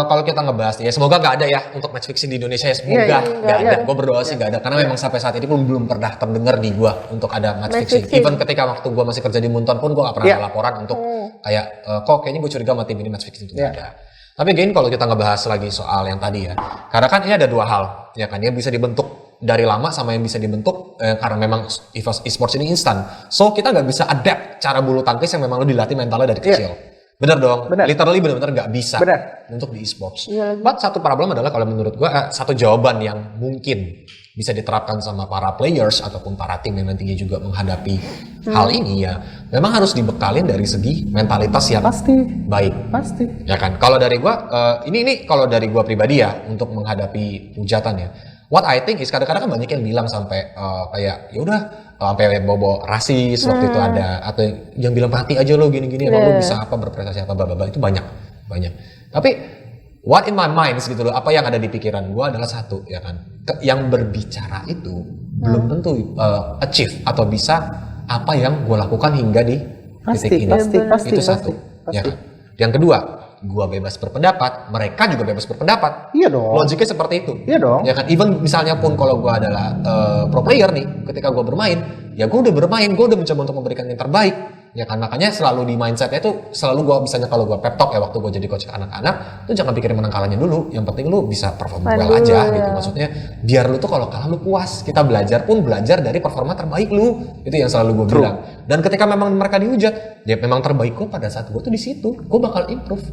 kalau kita ngebahas ya semoga nggak ada ya untuk match fixing di Indonesia ya, semoga Iya, nggak ada. iya. Gue berdoa sih nggak ada karena memang sampai saat ini pun belum pernah terdengar di gue untuk ada match Match fixing. fixing. Even ketika waktu gue masih kerja di Munton pun gue nggak pernah Iya. ada laporan untuk kayak kok kayaknya gue curiga sama tim ini match fixing itu nggak Iya. ada. Tapi again kalau kita ngebahas lagi soal yang tadi ya, karena kan ini ada dua hal ya kan, yang bisa dibentuk dari lama sama yang bisa dibentuk karena memang e-sports ini instan. So kita nggak bisa adapt cara bulu tangkis yang memang lo dilatih mentalnya dari kecil. Bener dong, Bener. literally bener-bener nggak bisa Bener. untuk di e-sports. Iya lagi. But satu problem adalah kalau menurut gua satu jawaban yang mungkin bisa diterapkan sama para players ataupun para tim yang nantinya juga menghadapi hal ini ya, memang harus dibekalin dari segi mentalitas yang Pasti. baik. Pasti. Ya kan, kalau dari gua ini kalau dari gua pribadi ya untuk menghadapi hujatan ya. What I think is kadang-kadang kan banyak yang bilang sampai kayak ya udah sampai bobo rasis waktu itu ada, atau yang bilang mati aja lo gini-gini, emang lo bisa apa berprestasi apa bla itu banyak. Tapi what in my mind gitu loh, apa yang ada di pikiran gua adalah satu ya kan, yang berbicara itu belum tentu achieve atau bisa apa yang gua lakukan hingga di titik ini. Pasti. Itu satu. Ya kan? Yang kedua, gua bebas berpendapat, mereka juga bebas berpendapat. Iya dong. Logiknya seperti itu. Iya dong. Ya kan, even misalnya pun kalau gua adalah pro player nih, ketika gua bermain, ya gua udah bermain, gua udah mencoba untuk memberikan yang terbaik. Ya kan, makanya selalu di mindsetnya itu selalu gua misalnya kalau gua pep talk ya waktu gua jadi coach anak-anak, tuh jangan pikirin menang kalahnya dulu. Yang penting lu bisa perform well aja gitu. Maksudnya biar lu tuh kalau kalah lu puas. Kita belajar dari performa terbaik lu. Itu yang selalu gua bilang. Dan ketika memang mereka dihujat, ya memang terbaik gua pada saat gua tuh di situ, gua bakal improve.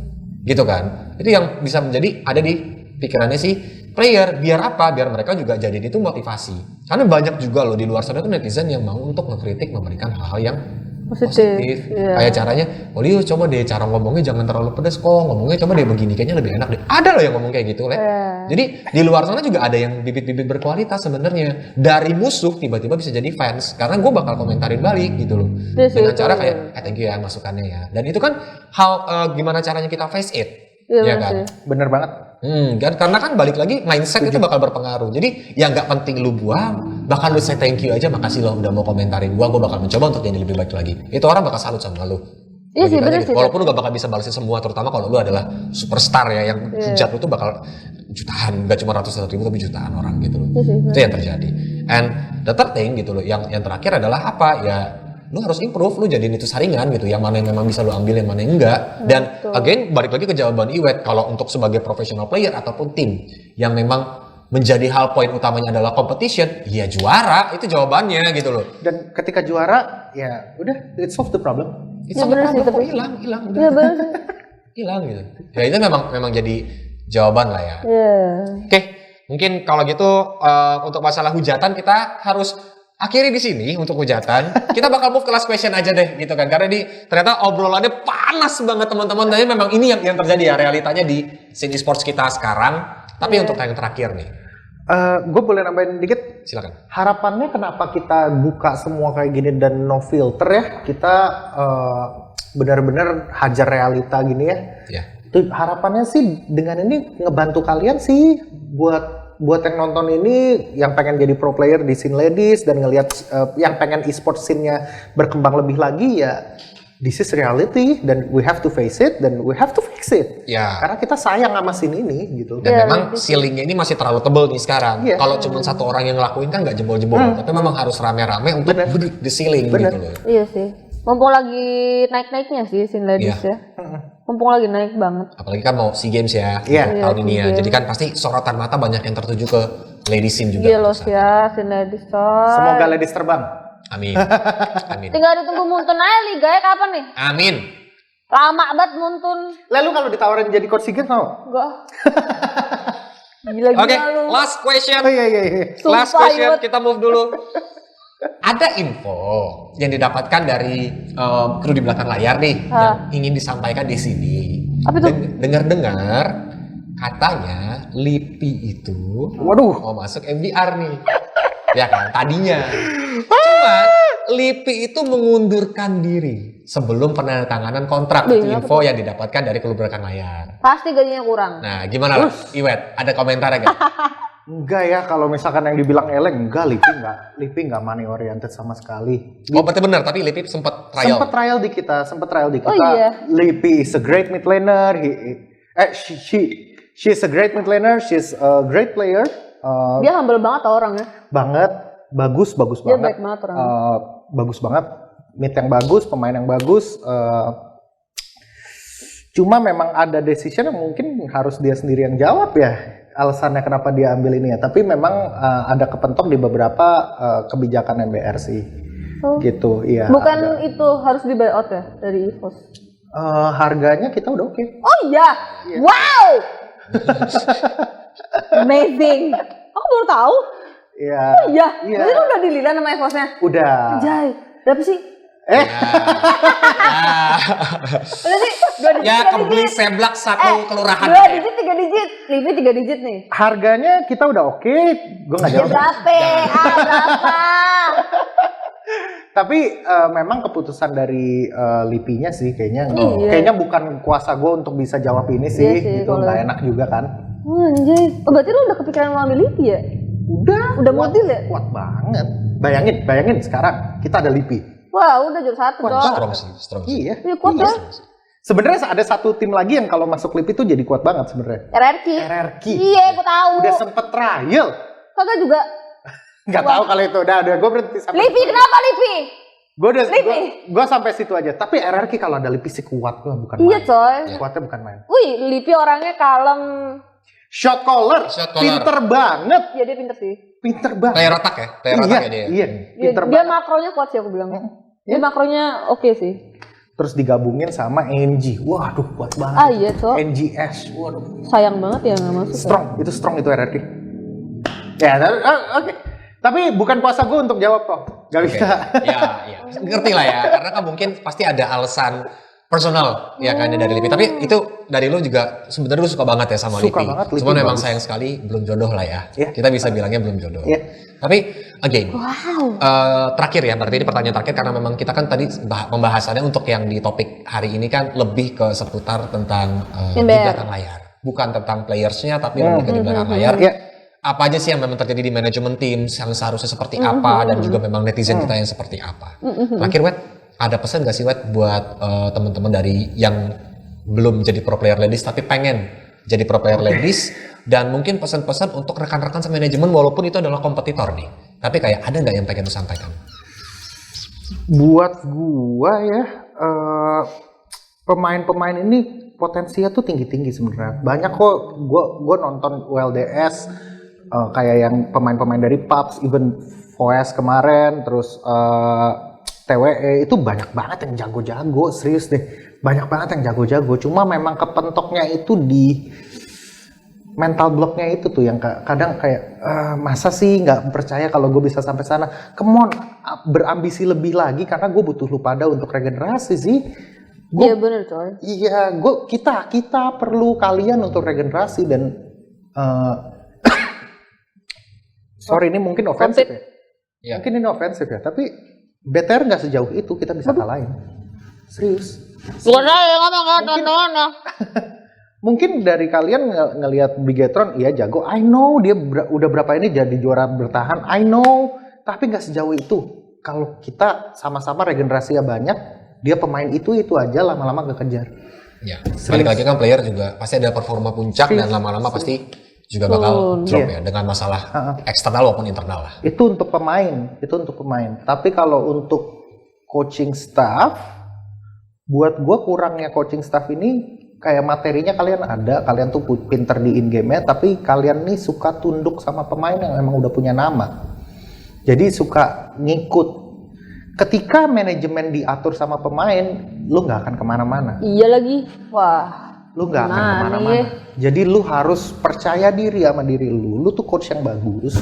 Gitu kan. Itu yang bisa menjadi ada di pikirannya si player. Biar apa? Biar mereka juga jadi itu motivasi. Karena banyak juga loh di luar sana tuh netizen yang mau untuk mengkritik, memberikan hal-hal yang Positif. Iya. Kayak caranya, Liu coba deh cara ngomongnya jangan terlalu pedas kok, ngomongnya coba deh begini kayaknya lebih enak deh. Ada loh yang ngomong kayak gitu, Le. Jadi di luar sana juga ada yang bibit-bibit berkualitas sebenarnya. Dari musuh tiba-tiba bisa jadi fans, karena gue bakal komentarin balik gitu loh. Iya sih, Dengan cara itu. kayak, thank you ya masukannya ya. Dan itu kan hal gimana caranya kita face it, Iya, ya bener kan? sih. Bener banget. Karena kan balik lagi mindset itu bakal berpengaruh. Jadi yang nggak penting lu buang, bahkan lu say thank you aja, makasih lo udah mau komentarin gua bakal mencoba untuk jadi lebih baik lagi. Itu orang bakal salut sama lu. Iya sih, Logikanya bener gitu. sih. Walaupun lu gak bakal bisa balasin semua, terutama kalau lu adalah superstar ya, yang hujat lu tuh bakal jutaan, gak cuma ratusan ribu tapi jutaan orang gitu loh. Iya sih, Itu yang terjadi. And the third thing gitu loh, yang terakhir adalah apa ya? Lu harus improve, lu jadiin itu saringan gitu, yang mana yang memang bisa lu ambil, yang mana yang enggak. Dan again, balik lagi ke jawaban Iwet, kalau untuk sebagai professional player ataupun tim yang memang menjadi hal poin utamanya adalah competition, ya juara, itu jawabannya gitu loh. Dan ketika juara, ya udah, it solve the problem. Itu Ya, bener sih, kok tapi- hilang, udah. Iya bener sih. Hilang gitu. Ya itu memang jadi jawaban lah ya. Iya. Oke, mungkin kalau gitu untuk masalah hujatan kita harus akhiri di sini untuk hujatan. Kita bakal move ke last question aja deh gitu kan. Karena ini ternyata obrolannya panas banget teman-teman. Dan memang ini yang terjadi ya realitanya di scene esports kita sekarang. Tapi untuk yang terakhir nih, Gue boleh nambahin dikit? silakan. Harapannya kenapa kita buka semua kayak gini dan no filter ya? Kita benar-benar hajar realita gini ya. Ya. Itu harapannya sih dengan ini ngebantu kalian sih buat yang nonton ini yang pengen jadi pro player di scene ladies dan ngelihat yang pengen e-sport scene-nya berkembang lebih lagi ya. This is reality dan we have to face it dan we have to fix it. Ya. Karena kita sayang sama scene ini gitu. Dan Iya, memang gitu. ceilingnya ini masih terlalu tebel nih sekarang. Iya. Kalau cuma satu orang yang ngelakuin kan nggak jebol-jebol. Tapi memang harus rame-rame untuk Bener. break the ceiling Bener. gitu loh. Iya sih. Mumpung lagi naik-naiknya sih scene ladies ya. Mumpung lagi naik banget. Apalagi kan mau SEA Games ya Iya. tahun ini ya. SEA Games. Jadi kan pasti sorotan mata banyak yang tertuju ke lady scene juga. Iya los ya scene ladies coy. Semoga ladies terbang. Amin. Amin. Tinggal ditunggu Muntun aja liga ya kapan nih? Amin. Lama banget Muntun. Lalu kalau ditawarin jadi coach SEA Games mau? Enggak. Gila-gila Oke, lu. last question. Oh iya. Last Sumpah, question, Iwet. kita move dulu. Ada info yang didapatkan dari kru di belakang layar nih yang ingin disampaikan di sini. Apa itu? Dengar-dengar katanya Lipi itu Waduh. mau masuk MBR nih. Ya kan, tadinya. Cuma Lipi itu mengundurkan diri sebelum penandatanganan kontrak. Itu info yang didapatkan dari kru belakang layar. Pasti gajinya kurang. Nah, gimana lah, Iwet? Ada komentar gak? Enggak ya, kalau misalkan yang dibilang eleng, enggak, Lipi enggak money oriented sama sekali. Oh, berarti benar, tapi Lipi sempat trial. Sempet trial di kita. Oh, iya. Lipi is a great mid laner. She is a great mid laner. She's a great player. Dia humble banget tau orangnya. Banget, bagus Dia banget. baik banget orangnya. Bagus banget, mid yang bagus, pemain yang bagus. Cuma memang ada decision yang mungkin harus dia sendiri yang jawab ya. Alasannya kenapa dia ambil ini ya. Tapi memang ada kepentok di beberapa kebijakan MBR sih. Oh. Gitu, iya. Bukan ada. itu harus di buyout ya dari EVOS. Harganya kita udah oke. Oh iya. Wow. Amazing. Aku baru tahu. Iya. Iya. Iya. Berarti lu udah dililan sama EVOS-nya? Udah. Anjay. Berapa sih? Ya. Udah sih 2 digit. Ya, 3 kebeli digit. seblak satu kelurahan. 2 digit 3 digit. Lipi 3 digit nih. Harganya kita udah oke. Gue nggak Ya jawab. berapa? Berapa? Tapi memang keputusan dari Lipinya sih kayaknya. Iya. Kayaknya bukan kuasa gue untuk bisa jawab ini sih. Iya sih, Gitu kalau- nggak enak juga kan. Oh, anjay. Oh, berarti lu udah kepikiran mau ambil Lipi ya? Udah mau deal ya? Kuat banget. Bayangin sekarang kita ada Lipi. Wah, udah juara 1 Kuat dong. Strong sih, strong sih. Iya. Iya, kuat Iya. lah. Sebenarnya ada satu tim lagi yang kalau masuk Lipi tuh jadi kuat banget sebenarnya. RRQ. RRQ. Iya, aku tahu. Udah sempet trial. Kagak juga. Nggak tahu kalau itu udah gue berhenti sampai. Lipi kenapa Lipi? Gue gue sampai situ aja. Tapi RRQ kalau ada Lipi sih kuat lah, bukan Iya, main. coy. Kuatnya bukan main. Wih, Lipi orangnya kalem. Shot caller, Shot caller. pinter banget, Iya, dia pinter sih. pinter banget. Player otak ya? Player otak ya dia? Iya, pinter Dia banget. makronya kuat sih aku bilang. Dia makronya oke sih. Terus digabungin sama NG, waduh kuat banget. Ah iya, coy. NGS, waduh. Sayang banget ya nggak masuk. Strong itu RRQ. Ya, oke. Tapi bukan kuasa gue untuk jawab kok. Gak Oke. bisa. Ya, ngerti lah ya. Karena kan mungkin pasti ada alasan personal ya kan dari Lipi. Tapi itu dari lu juga sebenarnya lu suka banget ya sama Suka Lipi. banget, Lipi Cuma memang bagus. sayang sekali belum jodoh lah ya. Iya. Kita bisa bilangnya belum jodoh. Iya. Tapi again, Wow. terakhir ya, berarti ini pertanyaan terakhir karena memang kita kan tadi pembahasannya untuk yang di topik hari ini kan lebih ke seputar tentang di MBR. belakang layar. Bukan tentang playersnya tapi lebih ke di belakang layar. Iya. Apa aja sih yang memang terjadi di manajemen tim yang seharusnya seperti apa dan juga memang netizen kita yang seperti apa. Terakhir Wet, ada pesan gak sih Wet buat teman-teman dari yang belum jadi pro player ladies tapi pengen jadi pro player ladies dan mungkin pesan-pesan untuk rekan-rekan manajemen walaupun itu adalah kompetitor nih. Tapi kayak ada nggak yang pengen lu sampaikan? Buat gua ya, pemain-pemain ini potensinya tuh tinggi-tinggi sebenarnya. Banyak kok gua nonton ULDS kayak yang pemain-pemain dari PUBG, even VOS kemarin, terus TWE itu banyak banget yang jago-jago, serius deh. Banyak banget yang jago-jago. Cuma memang kepentoknya itu di mental blocknya itu tuh yang kadang kayak masa sih nggak percaya kalau gue bisa sampai sana. Come on, berambisi lebih lagi karena gue butuh lu pada untuk regenerasi sih. Iya bener coy. Iya, kita perlu kalian untuk regenerasi dan sorry ini mungkin ofensif ya. Iya. Mungkin ini ofensif ya, tapi BTR nggak sejauh itu kita bisa kalahin. Serius. Bukan saya ngomong teman-teman. Mungkin dari kalian ngelihat Bigetron, iya jago. I know dia udah berapa ini jadi juara bertahan. I know, tapi nggak sejauh itu. Kalau kita sama-sama regenerasinya banyak, dia pemain itu aja lama-lama gak kejar. Ya, balik lagi kan player juga pasti ada performa puncak dan lama-lama pasti juga bakal drop ya dengan masalah eksternal maupun internal lah. Itu untuk pemain, Tapi kalau untuk coaching staff, buat gue kurangnya coaching staff ini kayak materinya kalian ada, kalian tuh pinter di in game-nya, tapi kalian nih suka tunduk sama pemain yang emang udah punya nama. Jadi suka ngikut. Ketika manajemen diatur sama pemain, lu nggak akan kemana-mana. Iya lagi. Wah. Lu nggak akan Gimana kemana-mana. nih? Jadi lu harus percaya diri sama diri lu. Lu tuh coach yang bagus.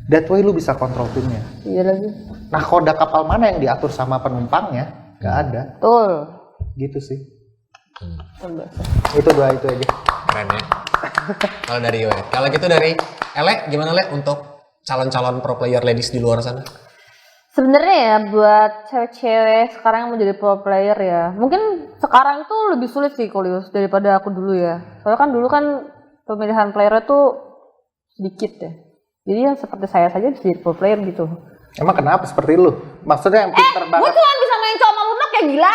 That way lu bisa kontrol timnya. Iya lagi. Nah, koda kapal mana yang diatur sama penumpangnya? Nggak ada. Betul. Gitu sih. Bener. Itu dua itu aja. Keren ya. Kalau dari Wet. Kalau gitu dari Ele, gimana Le untuk calon-calon pro player ladies di luar sana? Sebenarnya ya buat cewek-cewek sekarang yang mau jadi pro player ya, mungkin sekarang tuh lebih sulit sih Kolius daripada aku dulu ya. Soalnya kan dulu kan pemilihan playernya tuh sedikit ya. Jadi yang seperti saya saja bisa jadi pro player gitu. Emang kenapa seperti lu? Maksudnya yang pinter Gue banget. cuma bisa main cowok sama lunak ya gila.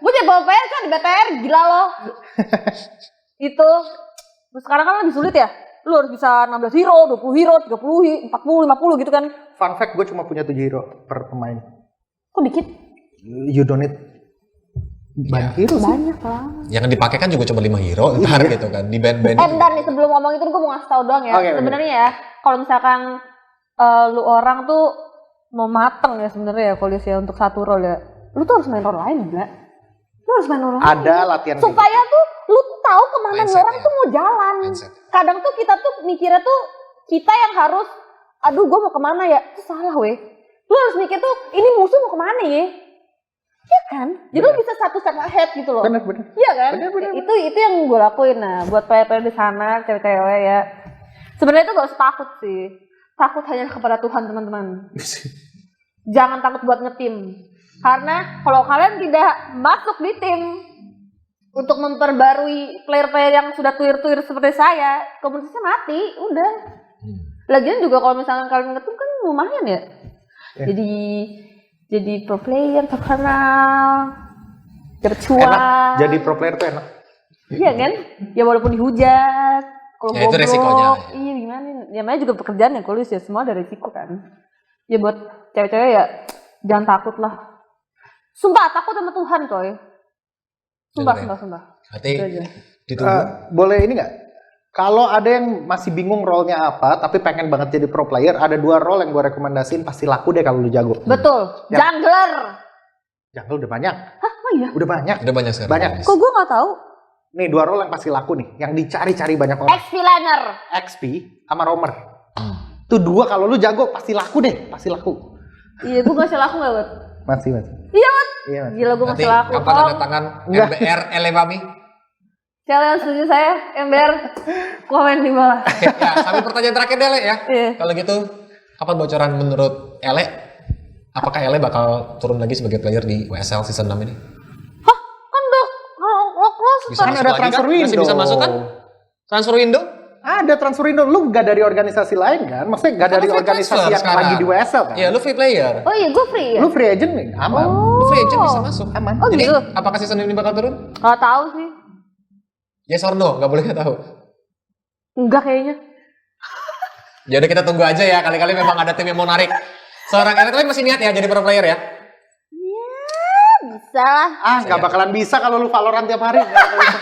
Gue jadi pro player kan di BTR gila loh. Itu. Terus sekarang kan lebih sulit ya. Lu harus bisa 16 hero, 20 hero, 30, 40, 50 gitu kan. Fun fact, gue cuma punya 7 hero per pemain. Kok dikit? You don't need banyak hero sih. Banyak lah. Yang dipakai kan juga cuma 5 hero, ntar gitu kan. Di band-band Bentar nih sebelum ngomong itu gue mau ngasih tau doang ya. Oke. Sebenarnya ya, kalau misalkan lu orang tuh mau mateng ya sebenarnya ya Kolius ya untuk satu role ya. Lu tuh harus main role lain enggak? Lu harus main role lain. Ada latihan kayak Supaya tuh lu tuh tahu kemana nih Mindset orang ya. tuh mau jalan. Mindset. Kadang tuh kita tuh mikirnya tuh kita yang harus, aduh gue mau kemana ya? Itu salah weh. Lu harus mikir tuh ini musuh mau kemana ya? Iya kan? Jadi lu bisa satu step ahead gitu loh. Bener. Iya kan? Bener. Itu yang gue lakuin. Nah, buat player-player di sana, cewek-cewek ya. Sebenarnya itu gak usah takut sih. Takut hanya kepada Tuhan, teman-teman. Jangan takut buat ngetim. Karena kalau kalian tidak masuk di tim untuk memperbarui player-player yang sudah tuir-tuir seperti saya, komunitasnya mati, udah. Lagian juga kalau misalkan kalian ngetim kan lumayan ya. Ya. Jadi pro player terkenal, tercuan. Enak. Jadi pro player tuh enak. Iya kan? Ya walaupun dihujat, kalau Ya, itu resikonya. iya gimana? Ya namanya juga pekerjaan ya Kolius ya, semua ada resiko kan. Ya buat cewek-cewek ya jangan takut lah. Sumpah takut sama Tuhan coy. Sumpah. Berarti Itu aja. ditunggu. Boleh ini nggak? Kalau ada yang masih bingung role-nya apa, tapi pengen banget jadi pro player, ada 2 role yang gue rekomendasiin pasti laku deh kalau lu jago. Betul. Ya. Jungler. Jungle udah banyak. Hah, oh iya? Udah banyak. Udah banyak sekarang. Banyak. ladies. Kok gue gak tahu? Nih 2 role yang pasti laku nih, yang dicari-cari banyak orang. XP laner. XP sama Roamer. Tuh 2 kalau lu jago pasti laku deh, pasti laku. Iya, gue masih laku nggak, Wet? Masih. Iya, Wet. Iya, masih. Gila, gue Nanti masih laku. kapan tanda tangan Enggak. MBR Ele Mami? Siapa yang setuju saya, ember? Komen di bawah. Ya, sampai pertanyaan terakhir deh, Le, ya. Iya. Kalau gitu, apa bocoran menurut Ele? Apakah Ele bakal turun lagi sebagai player di WSL season 6 ini? Hah? Kan udah close. Bisa Kan masuk ada lagi transfer Masih window. bisa masuk kan? Transfer window? Ada transfer window, lu gak dari organisasi lain kan? Maksudnya gak dari Kan free organisasi transfer yang sekarang. lagi di WSL kan? Iya, lu free player. Oh iya, gue free ya? Lu free agent nih, aman. Lu free agent bisa masuk. Aman. Oh Jadi, gitu? apakah season ini bakal turun? Gak tahu sih. Yes or no? Gak boleh tahu. Enggak kayaknya. Jadi kita tunggu aja ya, kali-kali memang ada tim yang mau narik. Seorang Ele tapi masih niat ya jadi pro player ya? Bisa lah. Gak bakalan bisa kalau lu Valorant tiap hari. Nggak bakal bisa.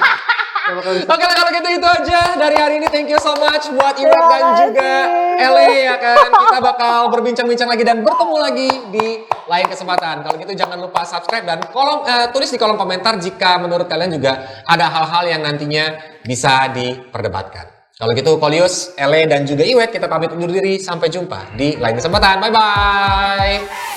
Nggak bakal bisa. Oke lah kalau gitu itu aja dari hari ini. Thank you so much buat Iwet dan juga Ele ya kan. Kita bakal berbincang-bincang lagi dan bertemu lagi di lain kesempatan. Kalau gitu jangan lupa subscribe dan tulis di kolom komentar jika menurut kalian juga ada hal-hal yang nantinya bisa diperdebatkan. Kalau gitu Kolius, Ele dan juga Iwet kita pamit undur diri. Sampai jumpa di lain kesempatan. Bye bye.